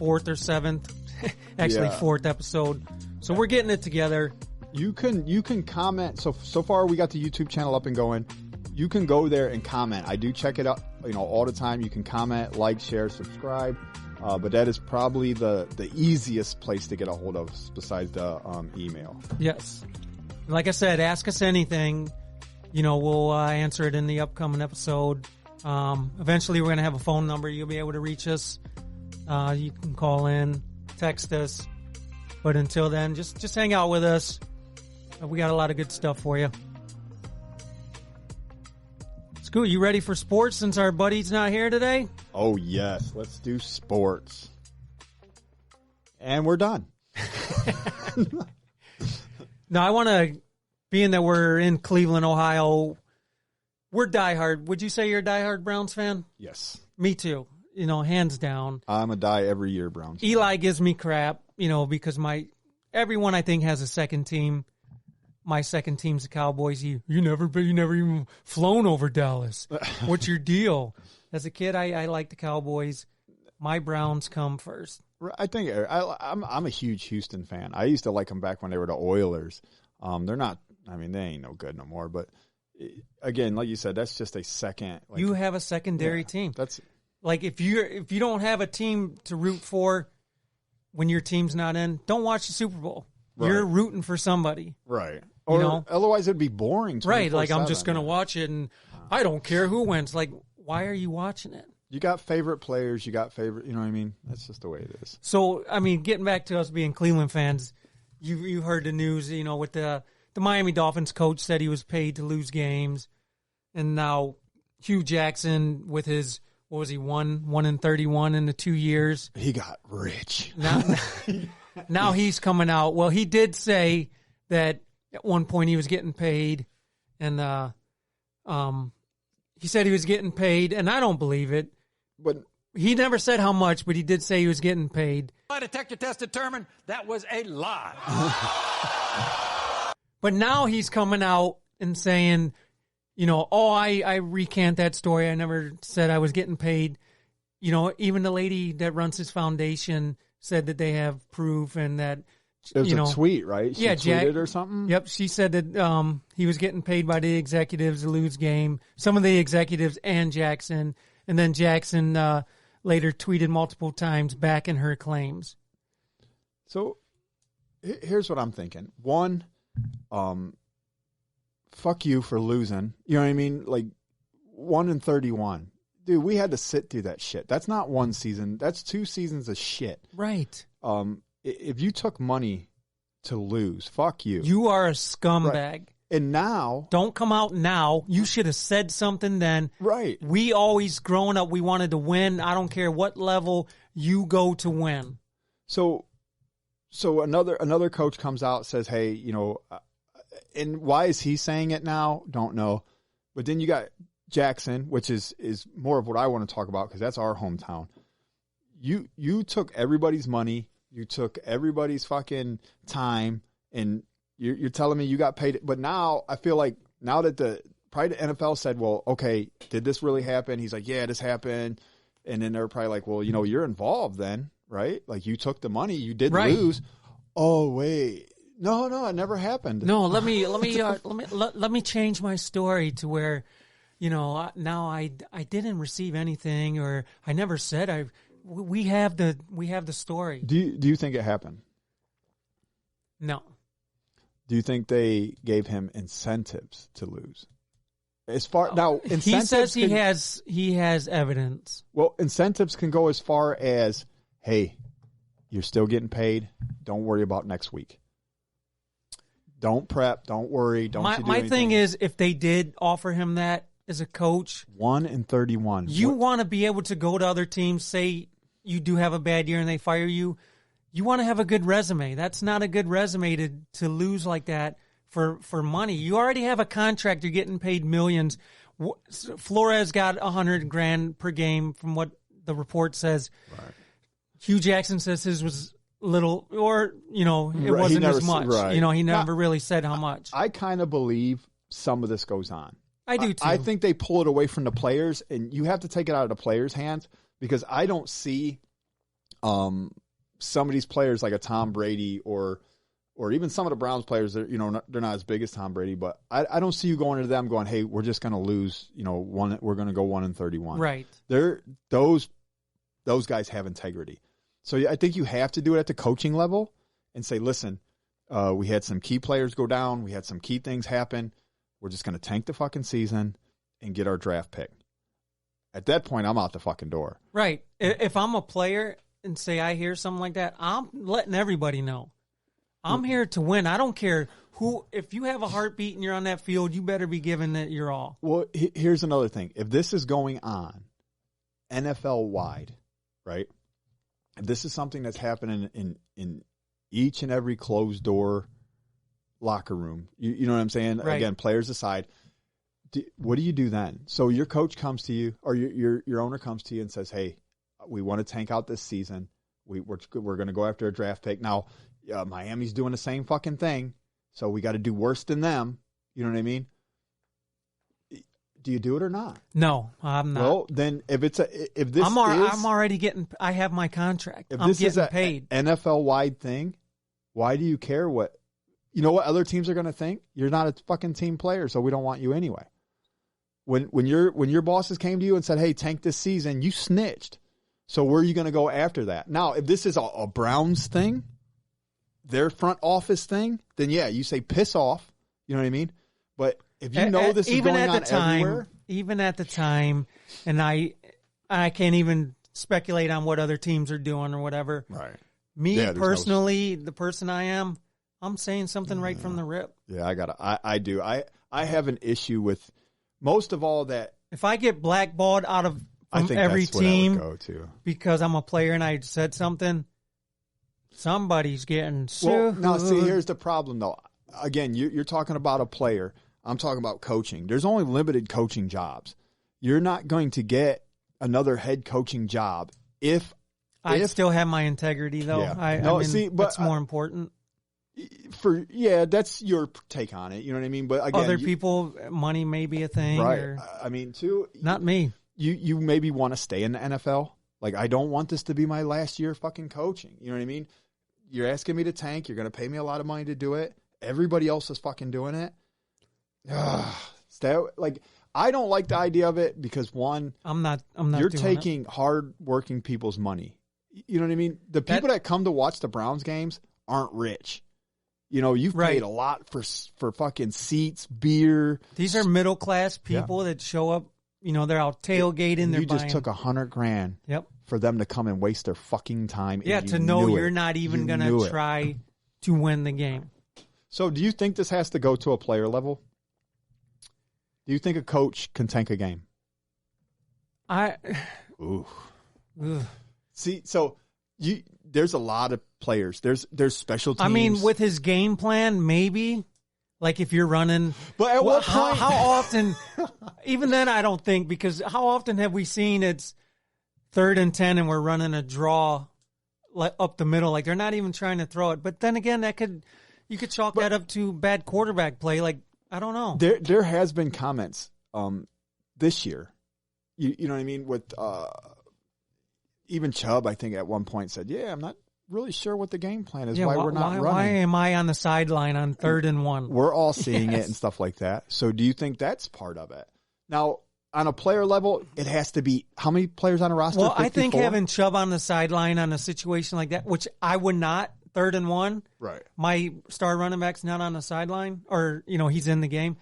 or 7th, actually 4th episode. So we're getting it together. You can comment. So far we got the YouTube channel up and going. You can go there and comment. I do check it out, all the time. You can comment, like, share, subscribe. But that is probably the easiest place to get a hold of us besides the email. Yes. Like I said, ask us anything. We'll answer it in the upcoming episode. Eventually, we're going to have a phone number. You'll be able to reach us. You can call in, text us. But until then, just hang out with us. We got a lot of good stuff for you. Scoot, you ready for sports since our buddy's not here today? Oh, yes. Let's do sports. And we're done. Now, I want to, being that we're in Cleveland, Ohio, we're diehard. Would you say you're a diehard Browns fan? Yes. Me too. Hands down. I'm a die every year Browns fan. Eli gives me crap, because everyone I think has a second team. My second team's the Cowboys. You never even flown over Dallas. What's your deal? As a kid, I like the Cowboys. My Browns come first. I think I'm a huge Houston fan. I used to like them back when they were the Oilers. They're not. I mean, they ain't no good no more. But again, like you said, that's just a second. You have a secondary team. That's like if you don't have a team to root for when your team's not in, don't watch the Super Bowl. Right. You're rooting for somebody, right? Or otherwise it'd be boring. Right? Like I'm just gonna watch it, and I don't care who wins. Like, why are you watching it? You got favorite players. You got favorite. You know what I mean? That's just the way it is. So I mean, getting back to us being Cleveland fans, you heard the news. With the Miami Dolphins coach said he was paid to lose games, and now Hugh Jackson with his. What was he, 1-31 in the 2 years? He got rich. Now he's coming out. Well, he did say that at one point he was getting paid, and he said he was getting paid, and I don't believe it. But he never said how much, but he did say he was getting paid. My detector test determined that was a lie. But now he's coming out and saying, I recant that story. I never said I was getting paid. Even the lady that runs his foundation said that they have proof and that, it was a tweet, right? She tweeted or something? Yep. She said that he was getting paid by the executives to lose game. Some of the executives and Jackson. And then Jackson later tweeted multiple times backing her claims. So here's what I'm thinking. One, fuck you for losing. You know what I mean? Like 1-31. Dude, we had to sit through that shit. That's not one season. That's 2 seasons of shit. Right. If you took money to lose, fuck you. You are a scumbag. Right. And now... Don't come out now. You should have said something then. Right. We always, growing up, we wanted to win. I don't care what level you go to win. So another coach comes out, says, hey, and why is he saying it now? Don't know. But then you got Jackson, which is more of what I want to talk about because that's our hometown. You took everybody's money. You took everybody's fucking time, and you're telling me you got paid. But now I feel like now that probably the NFL said, well, okay, did this really happen? He's like, yeah, this happened. And then they're probably like, well, you're involved then, right? Like you took the money, you did lose. Oh, wait. No, it never happened. No, let me change my story to where, now I didn't receive anything, or I never said we have the story. Do you think it happened? No. Do you think they gave him incentives to lose? As far now, he says he has evidence. Well, incentives can go as far as, hey, you're still getting paid. Don't worry about next week. Don't prep. Don't worry. Don't. My thing is, if they did offer him that as a coach, 1-31, you want to be able to go to other teams, say you do have a bad year and they fire you. You want to have a good resume. That's not a good resume to lose like that for money. You already have a contract. You're getting paid millions. Flores got $100,000 per game from what the report says. Right. Hugh Jackson says his was little, or, it Right, wasn't never as much. right. He never really said how much. I kind of believe some of this goes on. I do too. I think they pull it away from the players, and you have to take it out of the players' hands, because I don't see some of these players like a Tom Brady or even some of the Browns players that, they're not as big as Tom Brady, but I don't see you going to them going, hey, we're just going to lose, we're going to go 1-31. Right. Those guys have integrity. So I think you have to do it at the coaching level and say, listen, we had some key players go down. We had some key things happen. We're just going to tank the fucking season and get our draft pick. At that point, I'm out the fucking door. Right. If I'm a player and say I hear something like that, I'm letting everybody know. I'm here to win. I don't care who. If you have a heartbeat and you're on that field, you better be giving it your all. Well, here's another thing. If this is going on NFL wide, right? If this is something that's happening in each and every closed door locker room, you know what I'm saying? Right. Again, players aside, what do you do then? So your coach comes to you, or your owner comes to you and says, hey, we want to tank out this season. We're going to go after a draft pick. Now, Miami's doing the same fucking thing, so we got to do worse than them. You know what I mean? Do you do it or not? No, I'm not. Well, then I'm already getting. I have my contract. I'm getting paid. NFL wide thing. Why do you care what? You know what other teams are going to think? You're not a fucking team player, so we don't want you anyway. When your bosses came to you and said, "Hey, tank this season," you snitched. So where are you going to go after that? Now, if this is a Browns thing, their front office thing, then yeah, you say piss off. You know what I mean? But if you know this is going on everywhere, even at the time, and I can't even speculate on what other teams are doing or whatever. Right. Me personally, the person I am, I'm saying something right from the rip. Yeah, I do. I have an issue with most of all that. If I get blackballed out of every that's team what I would go to, because I'm a player and I said something, somebody's getting sued. Well, now, see, here's the problem, though. Again, you're talking about a player. I'm talking about coaching. There's only limited coaching jobs. You're not going to get another head coaching job if I still have my integrity, though. Yeah. That's more important. That's your take on it. You know what I mean? But again, other people, money may be a thing, right? I mean, too. Not me. You maybe want to stay in the NFL. Like, I don't want this to be my last year fucking coaching. You know what I mean? You're asking me to tank. You're going to pay me a lot of money to do it. Everybody else is fucking doing it. I don't like the idea of it because, one, I'm not. You're taking hard-working people's money. You know what I mean? The people that come to watch the Browns games aren't rich. You know, you've paid a lot for fucking seats, beer. These are middle-class people that show up. You know, they're out tailgating. You just took $100,000 for them to come and waste their fucking time. Yeah, to know you're not even going to try to win the game. So do you think this has to go to a player level? Do you think a coach can tank a game? See, so there's a lot of players. There's special teams. I mean, with his game plan, maybe. Like if you're running. But at what point? How often? Even then, I don't think, because how often have we seen it's 3rd and 10 and we're running a draw up the middle? Like they're not even trying to throw it. But then again, you could chalk that up to bad quarterback play. Like, I don't know. There has been comments this year. You know what I mean? With even Chubb, I think at one point said, "Yeah, I'm not really sure what the game plan is. Why we're not running? Why am I on the sideline on 3rd and 1?" We're all seeing it and stuff like that. So, do you think that's part of it? Now, on a player level, it has to be how many players on a roster? Well, 54? I think having Chubb on the sideline on a situation like that, which I would not. 3rd and 1. Right. My star running back's not on the sideline, or he's in the game.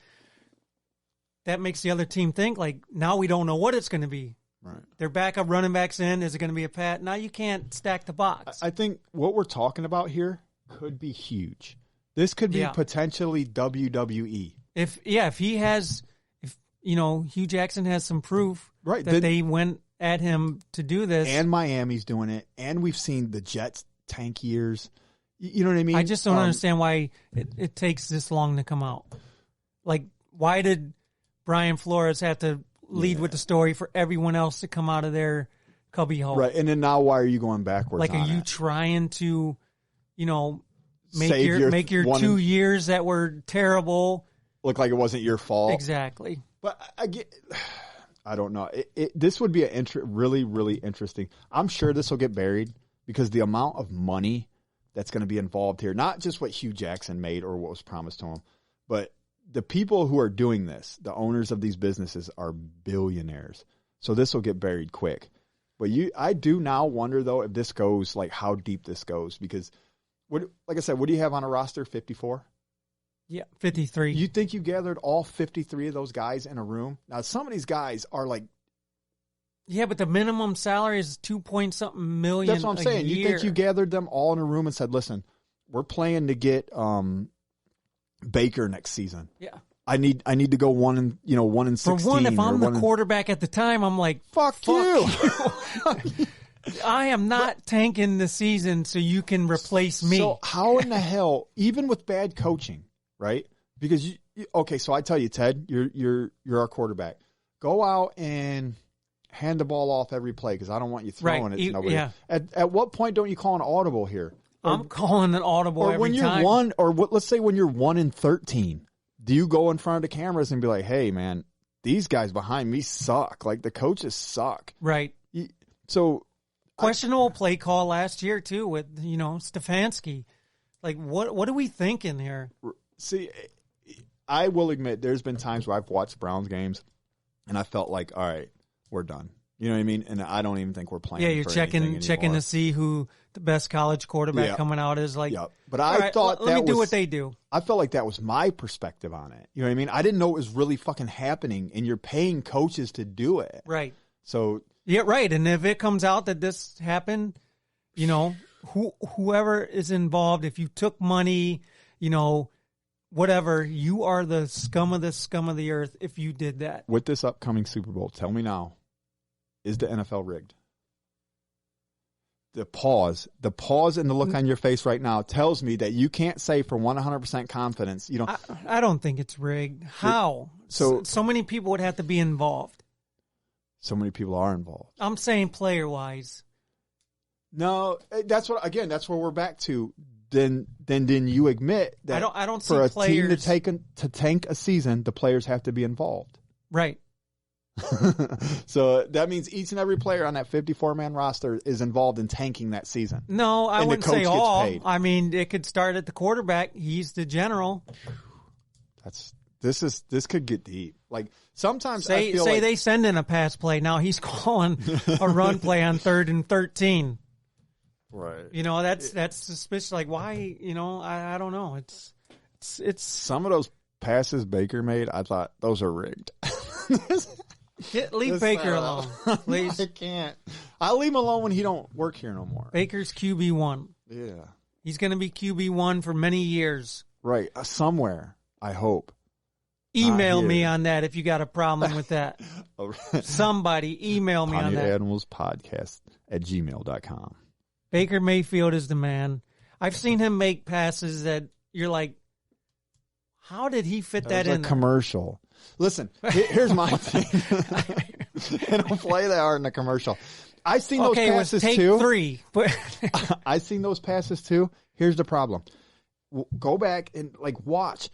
That makes the other team think like now we don't know what it's going to be. Right. Their backup running back's in. Is it going to be a pat? Now you can't stack the box. I think what we're talking about here could be huge. This could be potentially WWE. If Hugh Jackson has some proof that they went at him to do this, and Miami's doing it, and we've seen the Jets tank years. You know what I mean? I just don't understand why it takes this long to come out. Like, why did Brian Flores have to lead with the story for everyone else to come out of their cubby hole? Right, and then now why are you going backwards? Like, are you trying to make your 2 years that were terrible look like it wasn't your fault. Exactly. But I don't know. This would be really, really interesting. I'm sure this will get buried because the amount of money that's going to be involved here, not just what Hugh Jackson made or what was promised to him, but the people who are doing this, the owners of these businesses, are billionaires. So this will get buried quick. But I do now wonder, though, if this goes, like, how deep this goes. Because, like I said, what do you have on a roster? 54? Yeah, 53. You think you gathered all 53 of those guys in a room? Now, some of these guys are like... Yeah, but the minimum salary is 2-point-something million. That's what I'm saying. You think you gathered them all in a room and said, listen, we're playing to get Baker next season. Yeah. I need to go 1-16. For one, if I'm the quarterback at the time, I'm like, fuck you. I am not tanking the season so you can replace me. So how in the hell, even with bad coaching, right? Because so I tell you, Ted, you're our quarterback. Go out and hand the ball off every play because I don't want you throwing it to nobody. Yeah. At what point don't you call an audible here? I'm calling an audible every time. Let's say when you're 1-13, do you go in front of the cameras and be like, hey, man, these guys behind me suck. Like, the coaches suck. Right. So questionable play call last year, too, with, Stefanski. Like, what are we thinking here? See, I will admit there's been times where I've watched Browns games and I felt like, all right, we're done. You know what I mean? And I don't even think we're playing. Yeah, you're checking to see who the best college quarterback coming out is. Like, but I thought let me do what they do. I felt like that was my perspective on it. You know what I mean? I didn't know it was really fucking happening, and you're paying coaches to do it. Right. So yeah, right. And if it comes out that this happened, whoever is involved, if you took money, whatever, you are the scum of the earth if you did that. With this upcoming Super Bowl, tell me now, is the NFL rigged? The pause and the look on your face right now tells me that you can't say for 100% confidence. I don't think it's rigged. How? So many people would have to be involved. So many people are involved. I'm saying player-wise. No, that's where we're back to. Then you admit that I don't for see a players team to tank a season, the players have to be involved. Right. So that means each and every player on that 54-man roster is involved in tanking that season. No, I wouldn't say all. I mean, it could start at the quarterback. He's the general. This could get deep. Like, sometimes say they send in a pass play. Now he's calling a run play on 3rd and 13. Right. That's suspicious. Like, why? I don't know. It's some of those passes Baker made, I thought those are rigged. Leave Baker alone, please. I can't. I'll leave him alone when he don't work here no more. Baker's QB1. Yeah. He's going to be QB1 for many years. Right. Somewhere, I hope. Email me on that if you got a problem with that. Somebody email me on that. Poddy Animals Podcast at gmail.com. Baker Mayfield is the man. I've seen him make passes that you're like, how did he fit that in? A commercial. Listen, here's my thing. They don't play that hard in a commercial. I've seen those passes take too. 3. I've seen those passes too. Here's the problem. Go back and watch.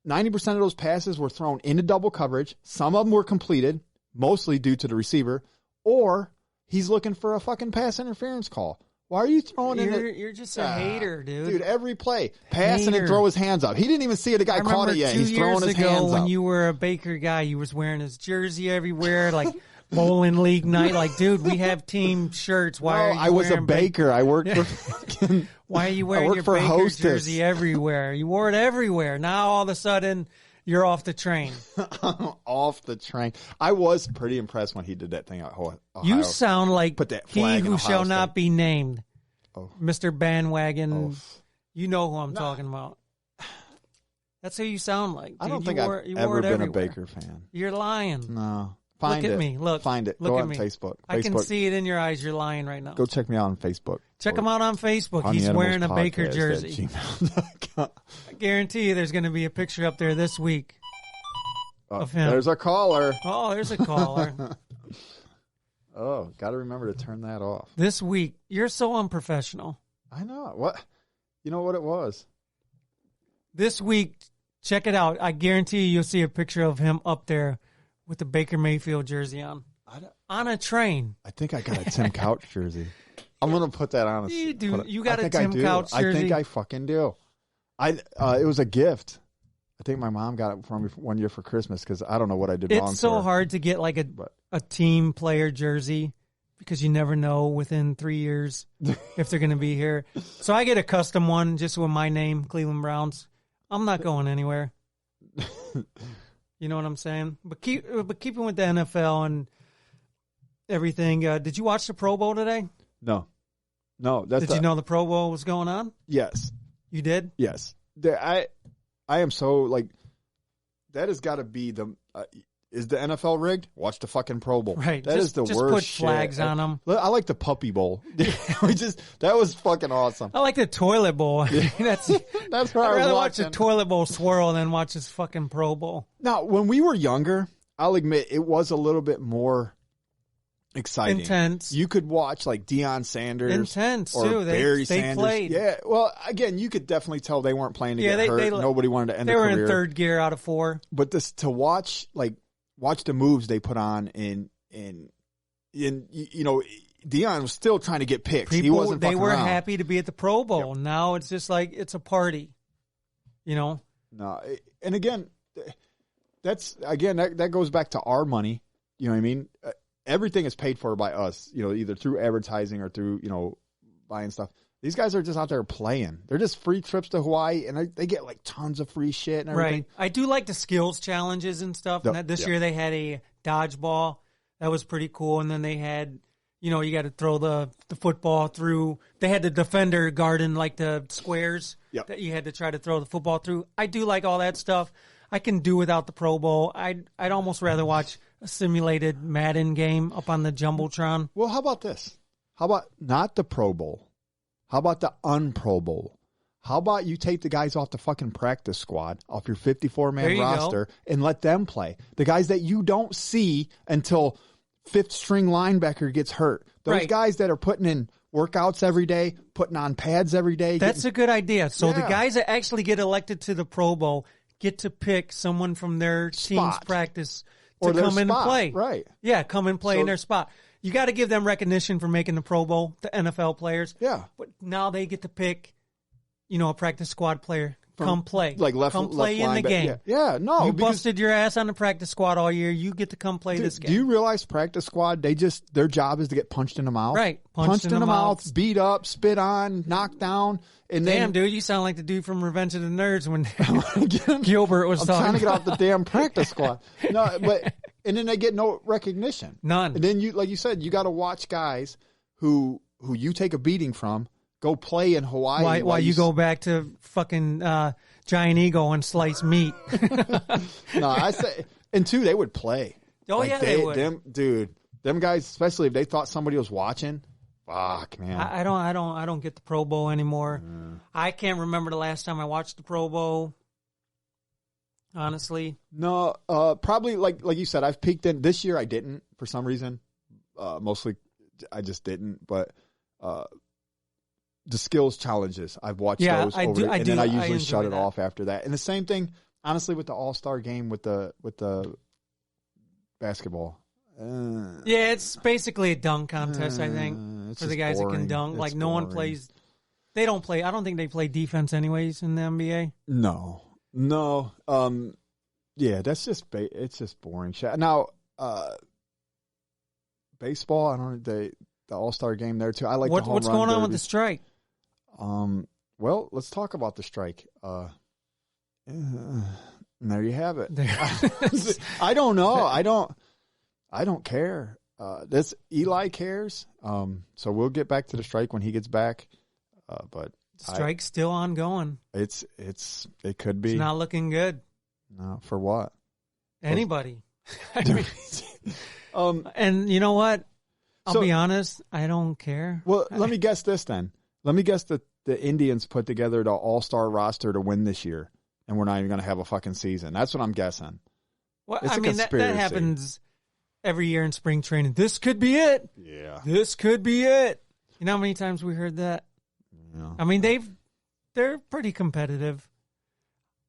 90% of those passes were thrown into double coverage. Some of them were completed, mostly due to the receiver, or he's looking for a fucking pass interference call. Why are you throwing You're just a hater, dude. Dude, every play, pass and then throw his hands up. He didn't even see it. The guy caught it yet. He's throwing his hands up. When you were a Baker guy, you was wearing his jersey everywhere, like bowling league night. Like, dude, we have team shirts. I was a baker. I worked for Why are you wearing your Baker jersey everywhere? You wore it everywhere. Now all of a sudden you're off the train. Off the train. I was pretty impressed when he did that thing at Ohio. You sound like he who shall not be named. Mr. Bandwagon. Oh. You know who I'm talking about. That's who you sound like. Dude. I don't think I've ever been a Baker fan. You're lying. No. Look at me. Look. Find it. Go on Facebook. I can see it in your eyes. You're lying right now. Go check me out on Facebook. Check him out on Facebook. He's wearing a Baker jersey. I guarantee you there's going to be a picture up there this week of him. There's a caller. Oh, there's a caller. Got to remember to turn that off. This week. You're so unprofessional. I know. What? You know what it was? This week, check it out. I guarantee you'll see a picture of him up there with the Baker Mayfield jersey on a train. I think I got a Tim Couch jersey. I'm gonna put that on. You do. You got a Tim Couch jersey? I think I fucking do. It was a gift. I think my mom got it for me one year for Christmas because I don't know what I did wrong. It's so hard to get like a team player jersey because you never know within 3 years if they're going to be here. So I get a custom one just with my name, Cleveland Browns. I'm not going anywhere. You know what I'm saying? But keeping with the NFL and everything, did you watch the Pro Bowl today? No. Did you know the Pro Bowl was going on? Yes. You did? Yes. I am so like that has got to be the is the NFL rigged? Watch the fucking Pro Bowl. Right. That is the just worst put shit. flags on them. I like the Puppy Bowl. That was fucking awesome. I like the Toilet Bowl. That's what I'd I was rather watch watching. the Toilet Bowl swirl than watch this fucking Pro Bowl. Now, when we were younger, I'll admit it was a little bit more exciting. Intense. You could watch like Deion Sanders. Intense, or too. Barry They Sanders. played. Yeah. Well, again, you could definitely tell they weren't playing to get hurt. Nobody wanted to end their They were career. in third gear out of 4. But to watch the moves they put on in you know, Deion was still trying to get picks. He wasn't They fucking were around. happy to be at the Pro Bowl. Yep. Now it's just like it's a party. You know? No, and again, that goes back to our money. You know what I mean? Everything is paid for by us. You know, either through advertising or through buying stuff. These guys are just out there playing. They're just free trips to Hawaii, and they get like tons of free shit and everything. Right. I do like the skills challenges and stuff. Yep. And this year they had a dodgeball. That was pretty cool. And then they had, you got to throw the football through. They had the defender guarding like the squares that you had to try to throw the football through. I do like all that stuff. I can do without the Pro Bowl. I'd almost rather watch a simulated Madden game up on the Jumbotron. Well, how about this? How about not the Pro Bowl? How about the un-Pro Bowl? How about you take the guys off the fucking practice squad, off your 54-man roster, and let them play? The guys that you don't see until fifth-string linebacker gets hurt. Those guys that are putting in workouts every day, putting on pads every day. That's a good idea. So the guys that actually get elected to the Pro Bowl get to pick someone from their team's practice to come in and play. Right. Yeah, come and play in their spot. You got to give them recognition for making the Pro Bowl, the NFL players. Yeah. But now they get to pick, a practice squad player. Come play. Come play in the game. Yeah, no. You busted your ass on the practice squad all year. You get to come play this game. Do you realize practice squad, their job is to get punched in the mouth? Right. Punched in the mouth, beat up, spit on, knocked down. And damn, dude, you sound like the dude from Revenge of the Nerds when Gilbert was talking. I'm trying to get off the damn practice squad. No, and then they get no recognition. None. And then like you said, you got to watch guys who you take a beating from go play in Hawaii. While you go back to fucking Giant Eagle and slice meat. No, I say, and two, they would play. Oh, yeah, they would. Them guys, especially if they thought somebody was watching. Fuck, man. I don't get the Pro Bowl anymore. I can't remember the last time I watched the Pro Bowl. Honestly, no. Probably like you said, I've peaked in this year. I didn't for some reason. Mostly, I just didn't. But the skills challenges, I've watched those over, and then I usually shut it off after that. And the same thing, honestly, with the All-Star game with the basketball. Yeah, it's basically a dunk contest, I think, for the guys that can dunk. Like, no one plays. They don't play. I don't think they play defense anyways in the NBA. No. Yeah, that's just it's just boring shit. Now, baseball, I don't know, the All-Star game there too. I like the home what's run going on with derby. the strike? Well, let's talk about the strike. And there you have it. I don't know. I don't care. This Eli cares. So we'll get back to the strike when he gets back. But strike's still ongoing. It could be. It's not looking good. No, for what? Anybody. And you know what? I'll be honest. I don't care. Well, let me guess this then. Let me guess that the Indians put together the all-star roster to win this year, and we're not even going to have a fucking season. That's what I'm guessing. Well, I mean, that happens every year in spring training. This could be it. Yeah. This could be it. You know how many times we heard that? Yeah. I mean, they've they're pretty competitive.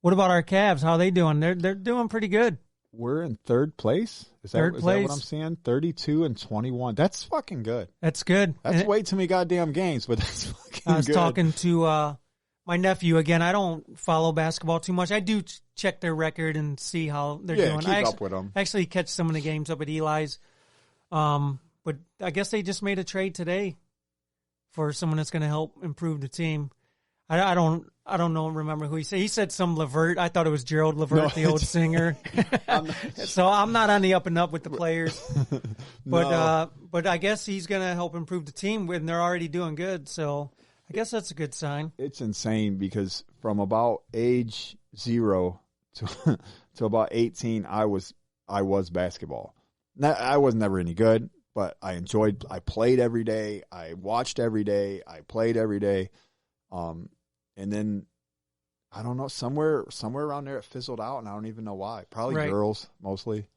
What about our Cavs? How are they doing? They're doing pretty good. We're in third place. Is that what I'm seeing? 32-21. That's fucking good. That's good. That's way too many goddamn games, but that's fucking good. I was talking to my nephew again. I don't follow basketball too much. I do check their record and see how they're doing. Keep up with them. I actually catch some of the games up at Eli's. But I guess they just made a trade today for someone that's going to help improve the team. I don't know. Remember who he said? He said some Levert. I thought it was Gerald Levert, the old singer. So I'm not on the up and up with the players. But I guess he's going to help improve the team, and they're already doing good. So I guess that's a good sign. It's insane because from about age 0 to about 18, I was basketball. I was never any good, but I played every day. I watched every day. I played every day. And then, I don't know, somewhere around there it fizzled out, and I don't even know why. Probably girls, mostly.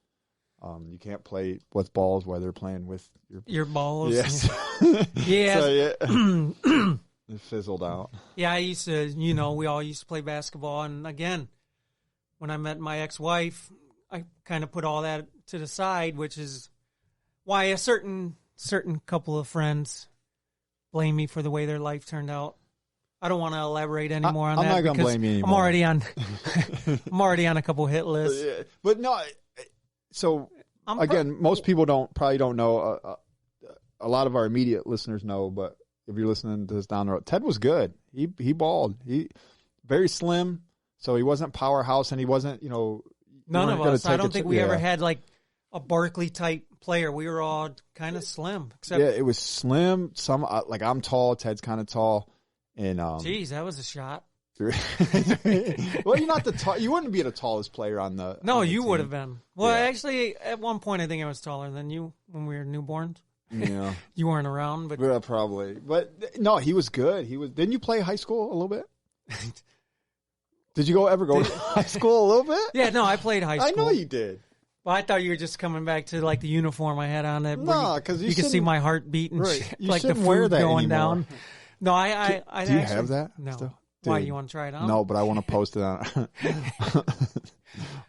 You can't play with balls while they're playing with your balls. Yes. Yeah. So, it fizzled out. Yeah, I used to, we all used to play basketball. And again, when I met my ex-wife, I kind of put all that to the side, which is why a certain couple of friends blame me for the way their life turned out. I don't want to elaborate anymore on that. I'm not going to blame you anymore. I'm already on a couple hit lists. But no, so again, most people probably don't know. A lot of our immediate listeners know, but if you're listening to this down the road, Ted was good. He balled. He very slim, so he wasn't powerhouse, and he wasn't none of us. I don't think we ever had like a Barkley type player. We were all kind of slim. Except it was slim. Some like I'm tall. Ted's kind of tall. And jeez, that was a shot. Well, you're not you wouldn't be the tallest player on the. No, on the you team. would have been. Well, actually, at one point, I think I was taller than you when we were newborns. Yeah, you weren't around, but probably. But no, he was good. Didn't you play high school a little bit? Did you ever go to high school a little bit? Yeah, no, I played high school. I know you did. Well, I thought you were just coming back to like the uniform I had on. No, because you could see my heartbeat and like the wear food that going anymore. down. No, I do you have that? No. Still? Why, you want to try it on? No, but I want to post it on.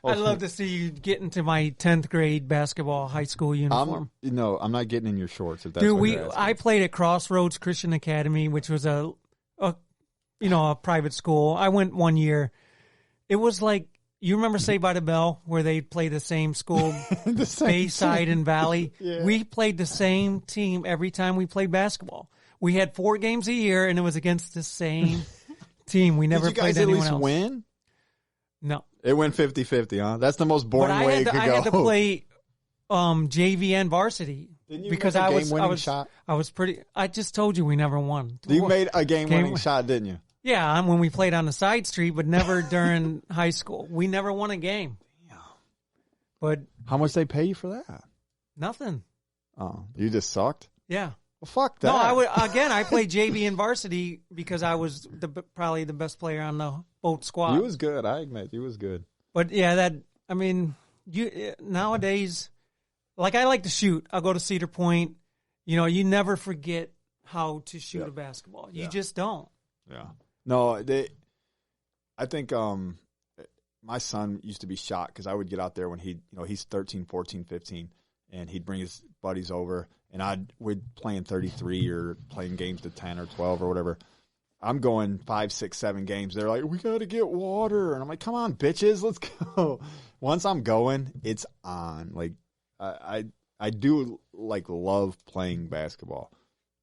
I'd love to see you get into my 10th grade basketball high school uniform. I'm not getting in your shorts. If that's what I played at Crossroads Christian Academy, which was a private school. I went 1 year. It was like, you remember Saved by the Bell, where they play the same school, Bayside and Valley? Yeah. We played the same team every time we played basketball. We had 4 games a year, and it was against the same team. We never played anyone else. Did you guys at least win? No. It went 50-50, huh? That's the most boring way it could go. I had to play JV and varsity. Didn't you make a game-winning shot? I just told you we never won. You made a game-winning shot, didn't you? Yeah, when we played on the side street, but never during high school. We never won a game. Damn. But how much they pay you for that? Nothing. Oh, you just sucked? Yeah. Well, fuck that. No, I played JV and varsity because I was probably the best player on the both squad. You was good, I admit. You was good. But yeah, nowadays, like I like to shoot. I'll go to Cedar Point. You never forget how to shoot a basketball. You just don't. Yeah. No, I think my son used to be shocked because I would get out there when he's 13, 14, 15, and he'd bring his buddies over, and we'd playing 33 or playing games to 10 or 12 or whatever. I'm going 5, 6, 7 games. They're like, we got to get water. And I'm like, come on, bitches, let's go. Once I'm going, it's on. Like, I do, like, love playing basketball.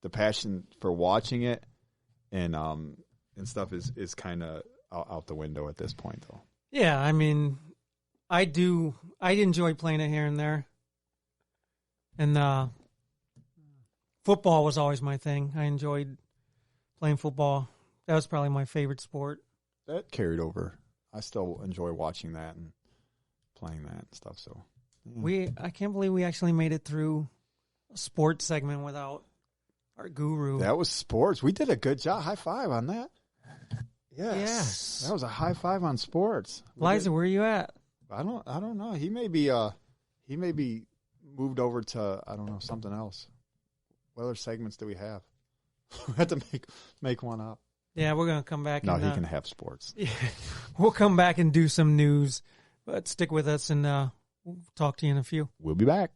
The passion for watching it and stuff is kind of out the window at this point, though. Yeah, I mean, I enjoy playing it here and there. And football was always my thing. I enjoyed playing football. That was probably my favorite sport. That carried over. I still enjoy watching that and playing that and stuff. So I can't believe we actually made it through a sports segment without our guru. That was sports. We did a good job. High five on that. Yes. That was a high five on sports. Liza, where are you at? I don't know. He may be moved over to, I don't know, something else. What other segments do we have? We have to make one up. Yeah, we're going to come back. No, and, he can have sports. Yeah, we'll come back and do some news. But stick with us, and we'll talk to you in a few. We'll be back.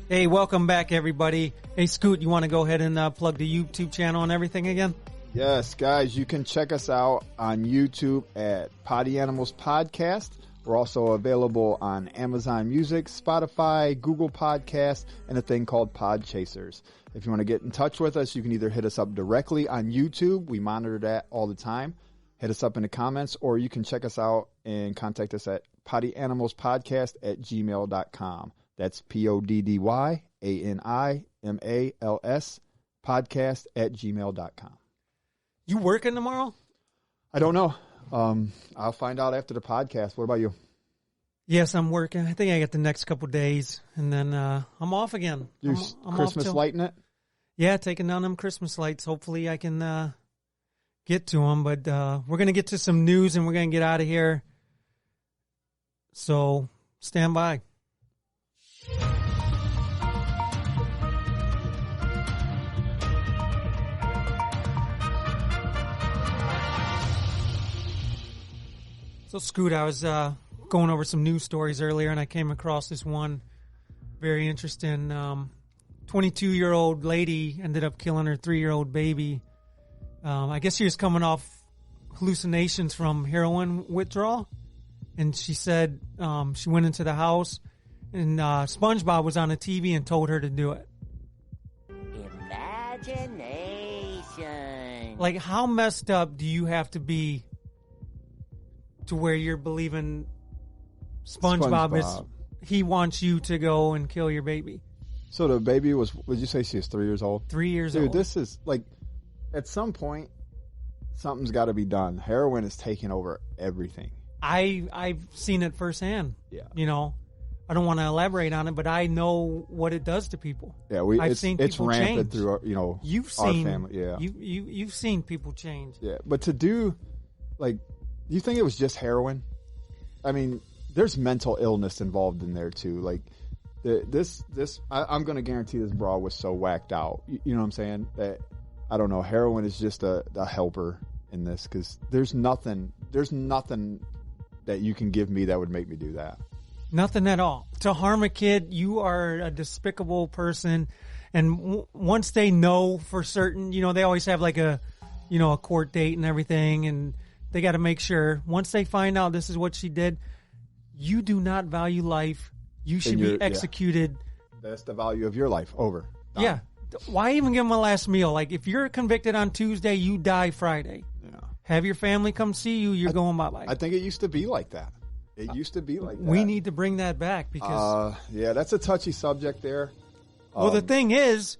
Hey, welcome back, everybody. Hey, Scoot, you want to go ahead and plug the YouTube channel and everything again? Yes, guys, you can check us out on YouTube at Poddy Animals Podcast. We're also available on Amazon Music, Spotify, Google Podcasts, and a thing called Pod Chasers. If you want to get in touch with us, you can either hit us up directly on YouTube. We monitor that all the time. Hit us up in the comments, or you can check us out and contact us at poddyanimalspodcast@gmail.com. That's PODDYANIMALS podcast@gmail.com. You working tomorrow? I don't know. I'll find out after the podcast. What about you? Yes, I'm working. I think I got the next couple days, and then I'm off again. You I'm Christmas off lighting it? Yeah, taking down them Christmas lights. Hopefully I can get to them, but we're going to get to some news, and we're going to get out of here. So stand by. So, Scoot, I was going over some news stories earlier, and I came across this one very interesting. 22-year-old lady ended up killing her 3-year-old baby. I guess she was coming off hallucinations from heroin withdrawal, and she said she went into the house, and SpongeBob was on the TV and told her to do it. Imagination. Like, how messed up do you have to be to where you're believing SpongeBob is, he wants you to go and kill your baby? So the baby was, would you say she was 3 years old? 3 years Dude, old. this is like, at some point, something's got to be done. Heroin is taking over everything. I've seen it firsthand. Yeah. You know, I don't want to elaborate on it, but I know what it does to people. Yeah, I've seen it's people rampant change. through our, You've our seen family. Yeah. You've seen people change. Yeah, but to do, like, do you think it was just heroin? I mean, there's mental illness involved in there too. Like, I'm going to guarantee this broad was so whacked out. You know what I'm saying? That, I don't know, heroin is just a helper in this, because there's nothing that you can give me that would make me do that. Nothing at all. To harm a kid, you are a despicable person. And once they know for certain, they always have like a court date and everything, and they got to make sure once they find out this is what she did, you do not value life. You should be executed. Yeah. That's the value of your life. Over. Done. Yeah. Why even give them a last meal? Like, if you're convicted on Tuesday, you die Friday. Yeah. Have your family come see you. You're going bye-bye. I think it used to be like that. It used to be like that. We need to bring that back because... yeah, that's a touchy subject there. Well, the thing is,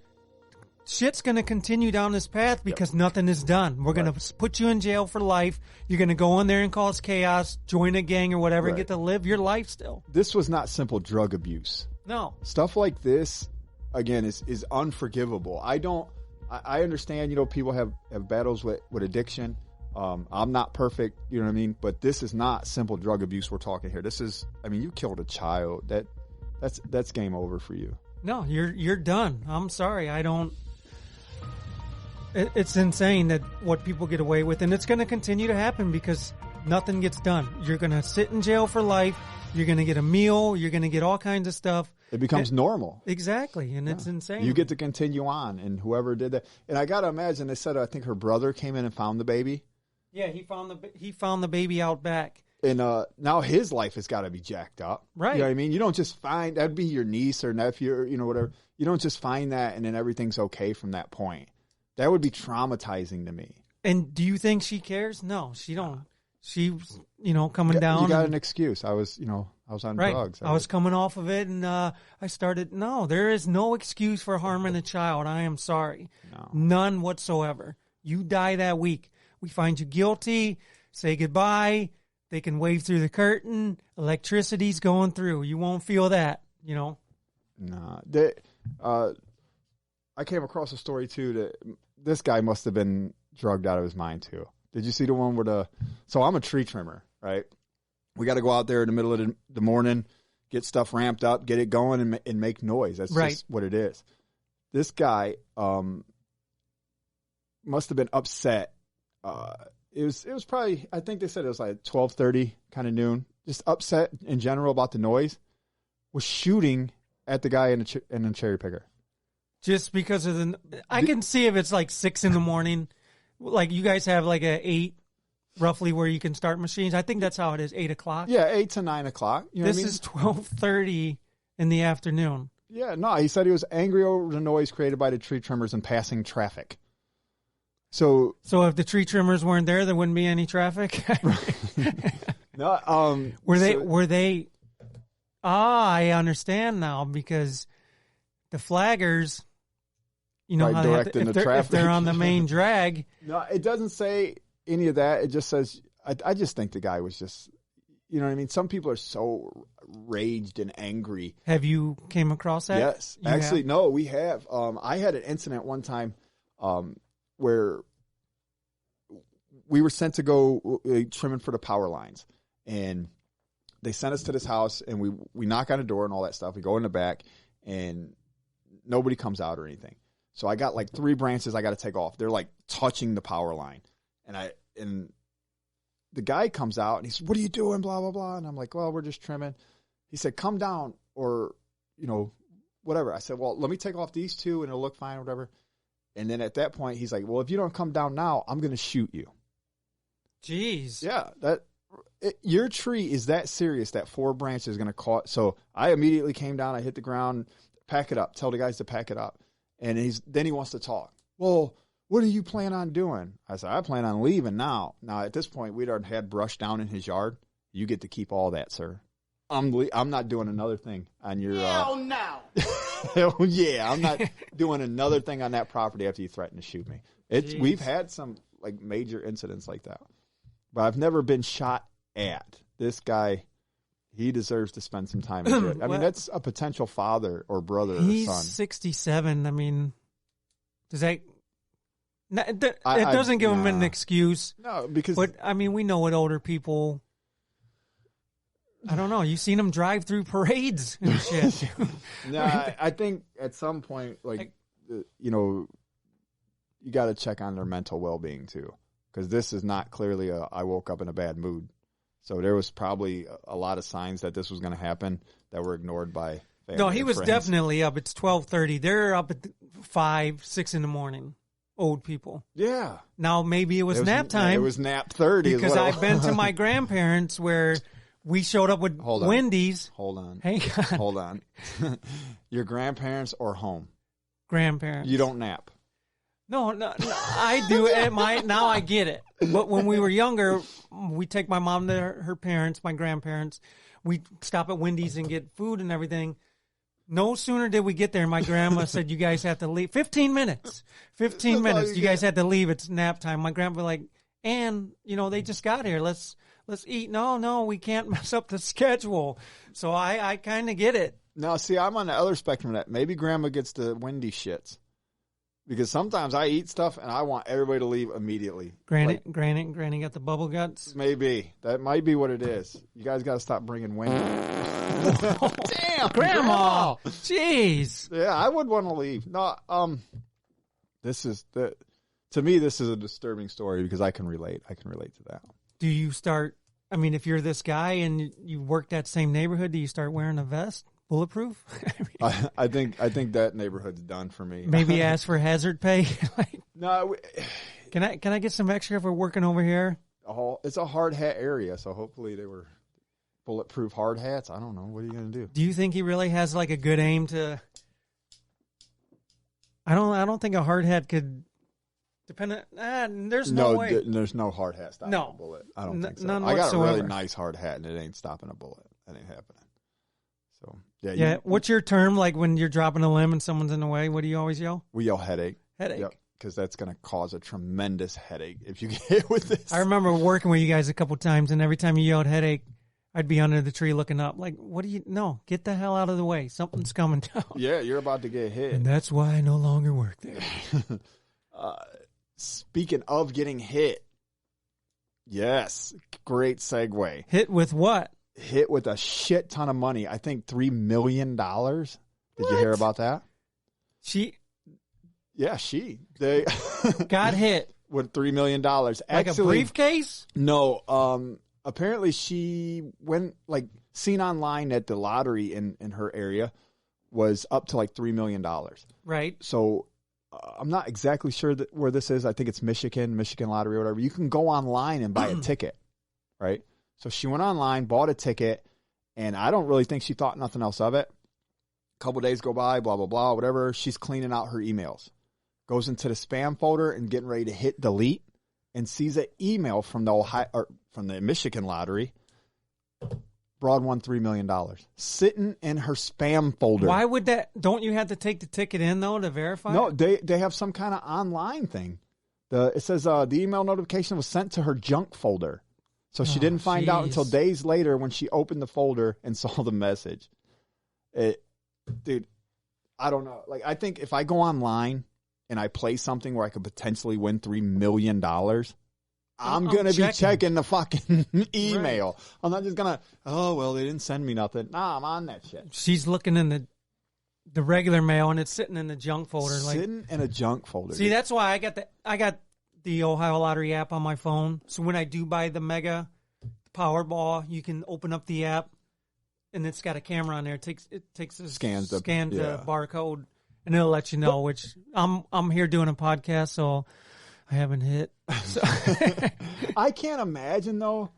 shit's going to continue down this path because nothing is done. We're going to put you in jail for life. You're going to go in there and cause chaos, join a gang or whatever, and get to live your life still. This was not simple drug abuse. No. Stuff like this, again, is unforgivable. I understand, people have battles with addiction. I'm not perfect, you know what I mean? But this is not simple drug abuse we're talking here. This is, you killed a child. That's game over for you. No, you're done. I'm sorry. I don't. It's insane that what people get away with, and it's going to continue to happen because nothing gets done. You're going to sit in jail for life. You're going to get a meal. You're going to get all kinds of stuff. It becomes normal. Exactly, and it's insane. You get to continue on, and whoever did that. And I got to imagine, they said, I think her brother came in and found the baby. Yeah, he found the baby out back. And now his life has got to be jacked up. Right. You know what I mean? You don't just find, that'd be your niece or nephew or, whatever. You don't just find that and then everything's okay from that point. That would be traumatizing to me. And do you think she cares? No, she don't. She, coming down. You got an excuse. I was on drugs. I was coming off of it, and I started. No, there is no excuse for harming a child. I am sorry. No. None whatsoever. You die that week. We find you guilty. Say goodbye. They can wave through the curtain. Electricity's going through. You won't feel that, No. I came across a story, too, that this guy must have been drugged out of his mind, too. Did you see the one where so I'm a tree trimmer, right? We got to go out there in the middle of the morning, get stuff ramped up, get it going, and make noise. That's right. Just what it is. This guy must have been upset. It was probably, I think they said it was like 12:30, kind of noon. Just upset in general about the noise. Was shooting at the guy in the cherry picker. Just because of I can see if it's like 6 a.m. Like you guys have like a 8 roughly where you can start machines. I think that's how it is, 8 o'clock. Yeah, 8 to 9 o'clock. This is 12:30 in the afternoon. Yeah, no, he said he was angry over the noise created by the tree trimmers and passing traffic. So if the tree trimmers weren't there wouldn't be any traffic? No, were they I understand now, because the flaggers, how directing the traffic. If they're on the main drag. No, it doesn't say any of that. It just says, I just think the guy was just, you know what I mean? Some people are so raged and angry. Have you came across that? Yes. Actually, no, we have. I had an incident one time where we were sent to go trimming for the power lines. And they sent us to this house, and we knock on the door and all that stuff. We go in the back, and nobody comes out or anything. So I got like 3 branches I got to take off. They're like touching the power line. And the guy comes out, and he said, "What are you doing, blah, blah, blah." And I'm like, "Well, we're just trimming." He said, "Come down," or, whatever. I said, "Well, let me take off these 2, and it'll look fine," or whatever. And then at that point, he's like, "Well, if you don't come down now, I'm going to shoot you." Jeez. Yeah, your tree is that serious that 4 branches is going to cause. So I immediately came down. I hit the ground, pack it up, tell the guys to pack it up. And then he wants to talk. "Well, what do you plan on doing?" I said, "I plan on leaving now." Now, at this point, we'd already had brush down in his yard. "You get to keep all that, sir. I'm not doing another thing on your." Hell no. Hell yeah, I'm not doing another thing on that property after you threaten to shoot me. We've had some like major incidents like that, but I've never been shot at. This guy, he deserves to spend some time in jail. I mean, that's a potential father or brother or son. He's 67. I mean, does that... It doesn't give him an excuse. No, because... But, I mean, we know what older people... I don't know. You've seen them drive through parades and shit. No, I think at some point, you got to check on their mental well-being, too. Because this is not clearly I woke up in a bad mood. So there was probably a lot of signs that this was going to happen that were ignored by family. No, he was friends. definitely up. It's 12:30. They're up at 5, 6 in the morning. Old people. Yeah. Now maybe it was nap time. It was nap 30. Because I've been to my grandparents where we showed up with Wendy's. Hold on. Hang on. Hold on. Your grandparents or home? Grandparents. You don't nap. No, I do. Now I get it. But when we were younger, we take my mom to her parents, my grandparents. We stop at Wendy's and get food and everything. No sooner did we get there, my grandma said, "You guys have to leave." 15 minutes. 15 minutes. You guys had to leave. It's nap time. My grandpa was like, "And, they just got here. Let's eat." No, we can't mess up the schedule. So I kind of get it. Now, see, I'm on the other spectrum of that. Maybe grandma gets the Wendy shits. Because sometimes I eat stuff and I want everybody to leave immediately. Granny got the bubble guts. Maybe that might be what it is. You guys got to stop bringing Wendy. Damn, Grandma! Jeez. Yeah, I would want to leave. No, to me, this is a disturbing story because I can relate. I can relate to that. Do you start I mean, if you're this guy and you work that same neighborhood, do you start wearing a vest, bulletproof? I think that neighborhood's done for me. Maybe ask for hazard pay. No, can I get some extra for working over here? It's a hard hat area, so hopefully they were bulletproof hard hats. I don't know. What are you going to do? Do you think he really has like a good aim to? I don't think a hard hat could. There's no way. There's no hard hat stopping a bullet. I don't think so. None I got whatsoever. a really nice hard hat, and it ain't stopping a bullet. That ain't happening. So yeah. What's your term like when you're dropping a limb and someone's in the way? What do you always yell? We yell headache. Headache. Yep. Because that's going to cause a tremendous headache if you get hit with this. I remember working with you guys a couple times, and every time you yelled headache, I'd be under the tree looking up. Like, what do you? No, get the hell out of the way. Something's coming down. Yeah, you're about to get hit. And that's why I no longer work there. Speaking of getting hit, yes, great segue. Hit with what? Hit with a shit ton of money. I think $3 million. Did you hear about that? They got hit with $3 million. Like actually, a briefcase? No. Apparently she went seen online at the lottery in her area was up to like $3 million. Right. So I'm not exactly sure where this is. I think it's Michigan lottery or whatever. You can go online and buy a ticket, right? So she went online, bought a ticket, and I don't really think she thought nothing else of it. A couple days go by, blah, blah, blah, whatever. She's cleaning out her emails. Goes into the spam folder and getting ready to hit delete and sees an email from the Michigan lottery. Broad won $3 million. Sitting in her spam folder. Why would that? Don't you have to take the ticket in, though, to verify? No, they have some kind of online thing. It says the email notification was sent to her junk folder. So she didn't find out until days later when she opened the folder and saw the message. Dude, I don't know. I think if I go online and I play something where I could potentially win $3 million, I'm going to be checking the fucking email. Right. I'm not just going to, they didn't send me nothing. Nah, I'm on that shit. She's looking in the regular mail, and it's sitting in the junk folder. Sitting in a junk folder. See, that's why I got the Ohio Lottery app on my phone. So when I do buy the Mega Powerball, you can open up the app, and it's got a camera on there. It scans the barcode, and it'll let you know. Which I'm here doing a podcast, so I haven't hit. So. I can't imagine though,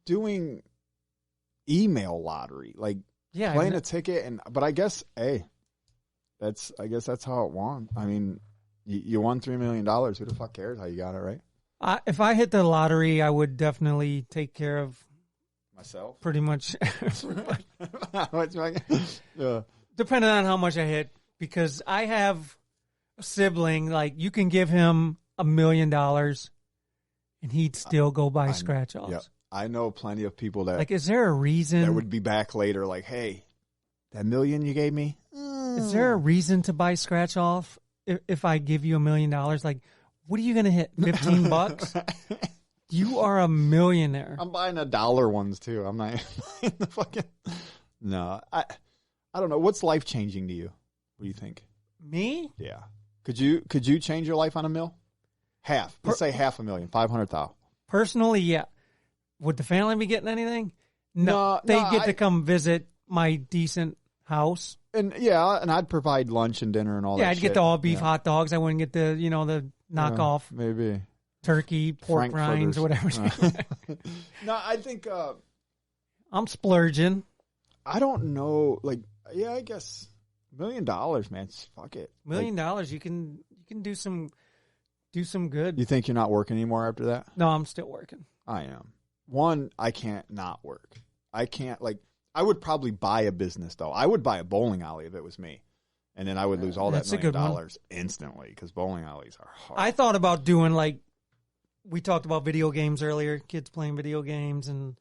doing email lottery, playing a ticket, but I guess that's how it won. I mean, you won $3 million. Who the fuck cares how you got it, right? If I hit the lottery, I would definitely take care of myself. Pretty much. Yeah. Depending on how much I hit, because I have a sibling. You can give him $1 million, and he'd still go buy scratch offs. Yep. I know plenty of people that. Is there a reason that would be back later? Hey, that $1 million you gave me. Is there a reason to buy scratch off if I give you $1 million? What are you going to hit? $15? You are a millionaire. I'm buying $1 ones too. I'm not buying the fucking. No, I don't know. What's life changing to you? What do you think? Me? Yeah. Could you change your life on $1 million? Half. Let's say $500,000, 500,000. Personally, yeah. Would the family be getting anything? No, they get to come visit my decent house. And I'd provide lunch and dinner and all that. Yeah, I'd get the all beef hot dogs. I wouldn't get the the knockoff maybe turkey, pork rinds, or whatever. No, I think I'm splurging. I don't know. I guess $1 million, man. Fuck it. $1 million, you can do some good. You think you're not working anymore after that? No, I'm still working. I am. One, I can't not work. I can't I would probably buy a business though. I would buy a bowling alley if it was me, and then I would lose all that $1 million instantly because bowling alleys are hard. I thought about doing we talked about video games earlier, kids playing video games, and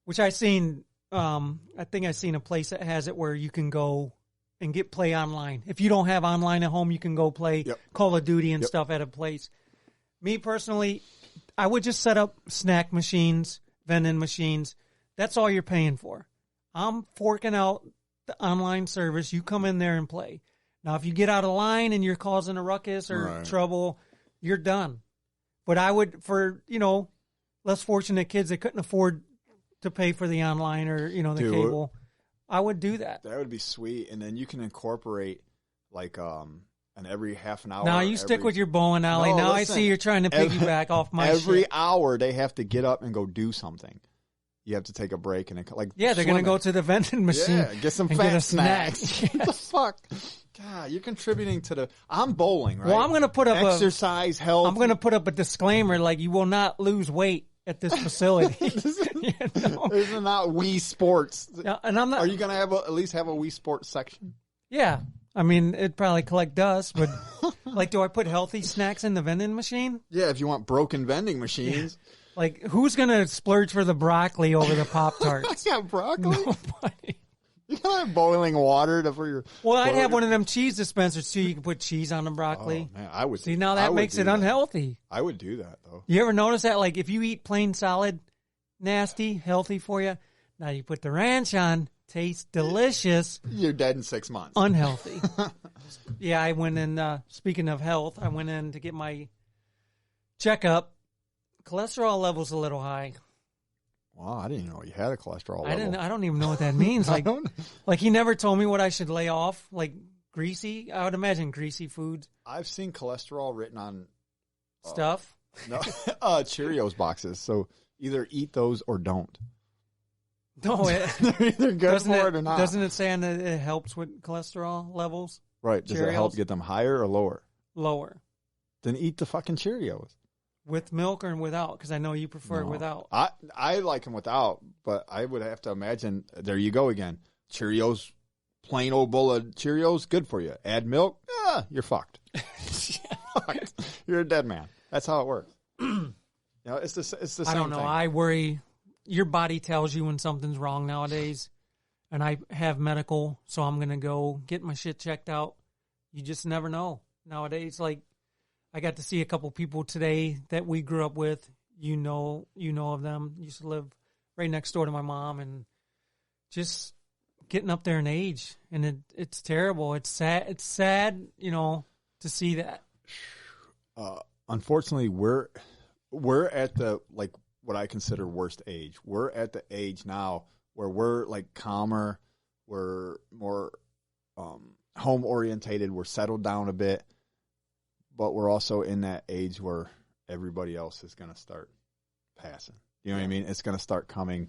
which I seen. I think I seen a place that has it where you can go and play online. If you don't have online at home, you can go play Call of Duty and stuff at a place. Me personally, I would just set up snack machines, vending machines. That's all you're paying for. I'm forking out the online service. You come in there and play. Now, if you get out of line and you're causing a ruckus or trouble, you're done. But I would, for, less fortunate kids that couldn't afford to pay for the online or, the cable, I would do that. That would be sweet. And then you can incorporate like and every half an hour. Now you stick with your bowling alley. Now listen, I see you're trying to piggyback off my every shit. hour they have to get up and go do something. You have to take a break and they're going to go to the vending machine. Yeah, get some fat snacks. Yes. What the fuck? God, you're contributing to the. I'm bowling, right? Well, I'm going to put up exercise, health. I'm going to put up a disclaimer like you will not lose weight at this facility. This is not Wii Sports. And I'm not. Are you going to have at least have a Wii Sports section? Yeah. I mean, it'd probably collect dust, but do I put healthy snacks in the vending machine? Yeah, if you want broken vending machines. Yeah. Like, who's going to splurge for the broccoli over the Pop-Tarts? Yeah, broccoli? Nobody. You gotta have boiling water for your. Well, I'd have one of them cheese dispensers too. You can put cheese on the broccoli. Oh, man, I would. See, now that makes it unhealthy. I would do that though. You ever notice that? Like, if you eat plain solid, nasty, healthy for you. Now you put the ranch on, tastes delicious. You're dead in 6 months. Unhealthy. Yeah, I went in. Speaking of health, I went in to get my checkup. Cholesterol level's a little high. Wow, I didn't even know you had a cholesterol level. I don't even know what that means. Like he never told me what I should lay off. Like greasy, I would imagine greasy foods. I've seen cholesterol written on stuff. No, Cheerios boxes. So either eat those or don't. No, they're either good for it or not. Doesn't it say that it helps with cholesterol levels? Right. Does it help get them higher or lower? Lower. Then eat the fucking Cheerios. With milk or without? Because I know you prefer it without. I like them without, but I would have to imagine, there you go again. Cheerios, plain old bowl of Cheerios, good for you. Add milk, you're fucked. You're a dead man. That's how it works. It's the same I don't know. thing. I worry. Your body tells you when something's wrong nowadays. And I have medical, so I'm going to go get my shit checked out. You just never know. Nowadays, like, I got to see a couple people today that we grew up with. You know of them. Used to live right next door to my mom, and just getting up there in age, and it's terrible. It's sad. It's sad, to see that. Unfortunately, we're at the what I consider worst age. We're at the age now where we're like calmer, we're more home orientated, we're settled down a bit. But we're also in that age where everybody else is going to start passing. You know what I mean? It's going to start coming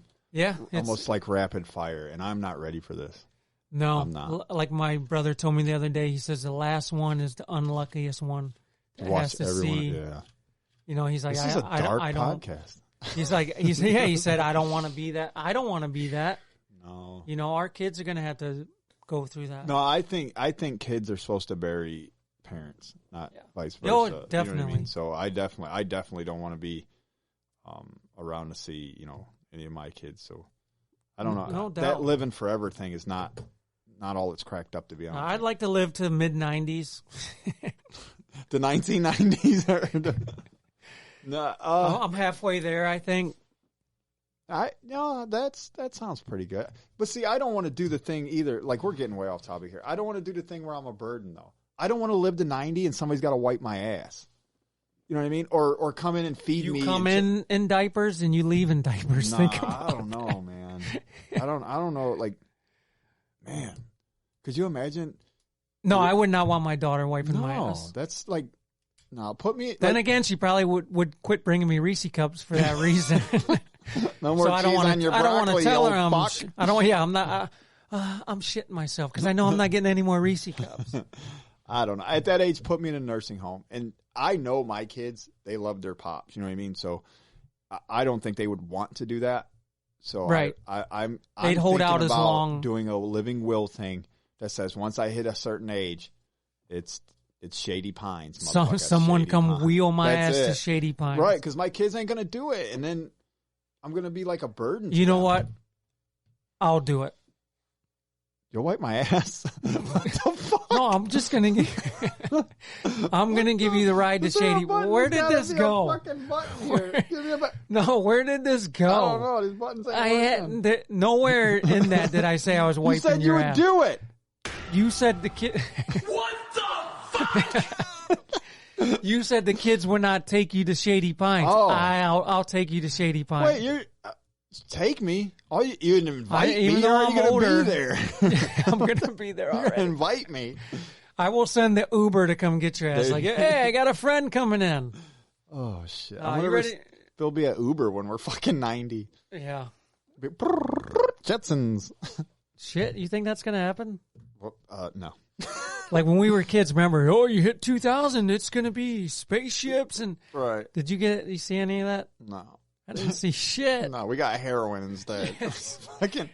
almost like rapid fire, and I'm not ready for this. No. I'm not. Like my brother told me the other day, he says the last one is the unluckiest one. Watch everyone, yeah. He's like, this is a dark podcast. He said, I don't want to be that. I don't want to be that. No. Our kids are going to have to go through that. No, I think kids are supposed to bury parents, not vice versa. Oh, definitely. You know what I mean? So I definitely don't want to be around to see, any of my kids. So I don't know. No doubt. That living forever thing is not all it's cracked up to be honest. I'd like to live to the mid-90s. The 1990s. No, I'm halfway there, I think. That sounds pretty good. But see, I don't want to do the thing either. Like, we're getting way off topic here. I don't want to do the thing where I'm a burden though. I don't want to live to 90 and somebody's got to wipe my ass. You know what I mean? Or come in and feed me. You come in diapers and you leave in diapers. Nah, I don't know, man. I don't know. Like, man, could you imagine? No, I would not want my daughter wiping my ass. No, that's like, no, put me. Then again, she probably would quit bringing me Reese cups for that reason. No more cheese on your broccoli. I don't want to tell her I'm not. I'm shitting myself because I know I'm not getting any more Reese cups. I don't know. At that age, put me in a nursing home. And I know my kids, they love their pops. You know what I mean? So I don't think they would want to do that. So right. I'm they'd hold out as long. Doing a living will thing that says once I hit a certain age, it's Shady Pines. Someone come wheel my ass to Shady Pines. Right, because my kids ain't going to do it. And then I'm going to be like a burden. You know what? I'll do it. You'll wipe my ass? What the fuck? No, I'm just going to I'm going to give you the ride to Shady. Where did this go? Where did this go? I don't know. These buttons ain't nowhere in that did I say I was wiping your ass. You said you would do it. You said the kid. What the fuck? You said the kids would not take you to Shady Pines. Oh. I'll take you to Shady Pines. Wait, you take me? Oh, you didn't invite me. Even though You're I'm going to older, be there. I'm going to be there You're already. going to invite me. I will send the Uber to come get your ass. Dude. Like, hey, I got a friend coming in. Oh, shit. You I'm going ready? to still be at Uber when we're fucking 90. Yeah. Jetsons. Shit, you think that's going to happen? No. Like when we were kids, remember, oh, you hit 2000, it's going to be spaceships. And Right. did you see any of that? No. I didn't see shit. No, we got heroin instead. Fucking.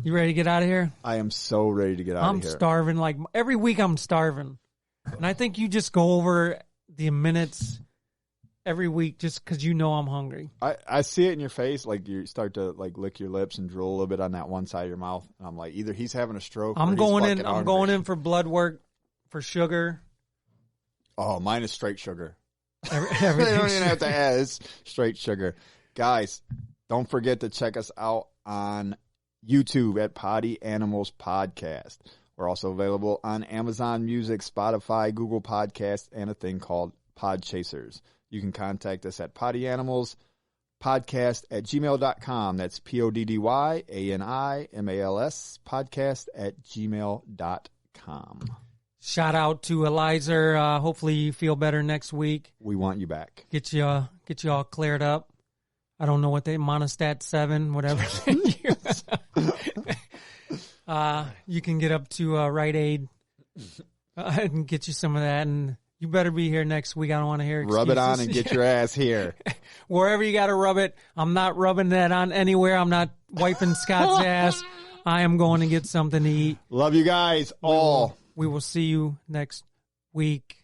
You ready to get out of here? I am so ready to get out of I'm here. starving. Like every week I'm starving. And I think you just go over the minutes every week just because you know I'm hungry. I see it in your face. Like you start to like lick your lips and drool a little bit on that one side of your mouth. And I'm like, either he's having a stroke. I'm or going he's in. fucking I'm hungry. going in for blood work, for sugar. Oh, mine is straight sugar. They Everything. don't even have to add. It's straight sugar. Guys, don't forget to check us out on YouTube at Poddy Animals Podcast. We're also available on Amazon Music, Spotify, Google Podcasts, and a thing called Podchasers. You can contact us at poddyanimalspodcast@gmail.com. That's PODDYANIMALS podcast@gmail.com. Shout out to Eliza. Hopefully you feel better next week. We want you back. Get you all cleared up. I don't know what they Monostat 7, whatever. You can get up to Rite Aid and get you some of that. And you better be here next week. I don't want to hear excuses. Rub it on and get your ass here. Wherever you got to rub it. I'm not rubbing that on anywhere. I'm not wiping Scott's ass. I am going to get something to eat. Love you guys all. We will see you next week.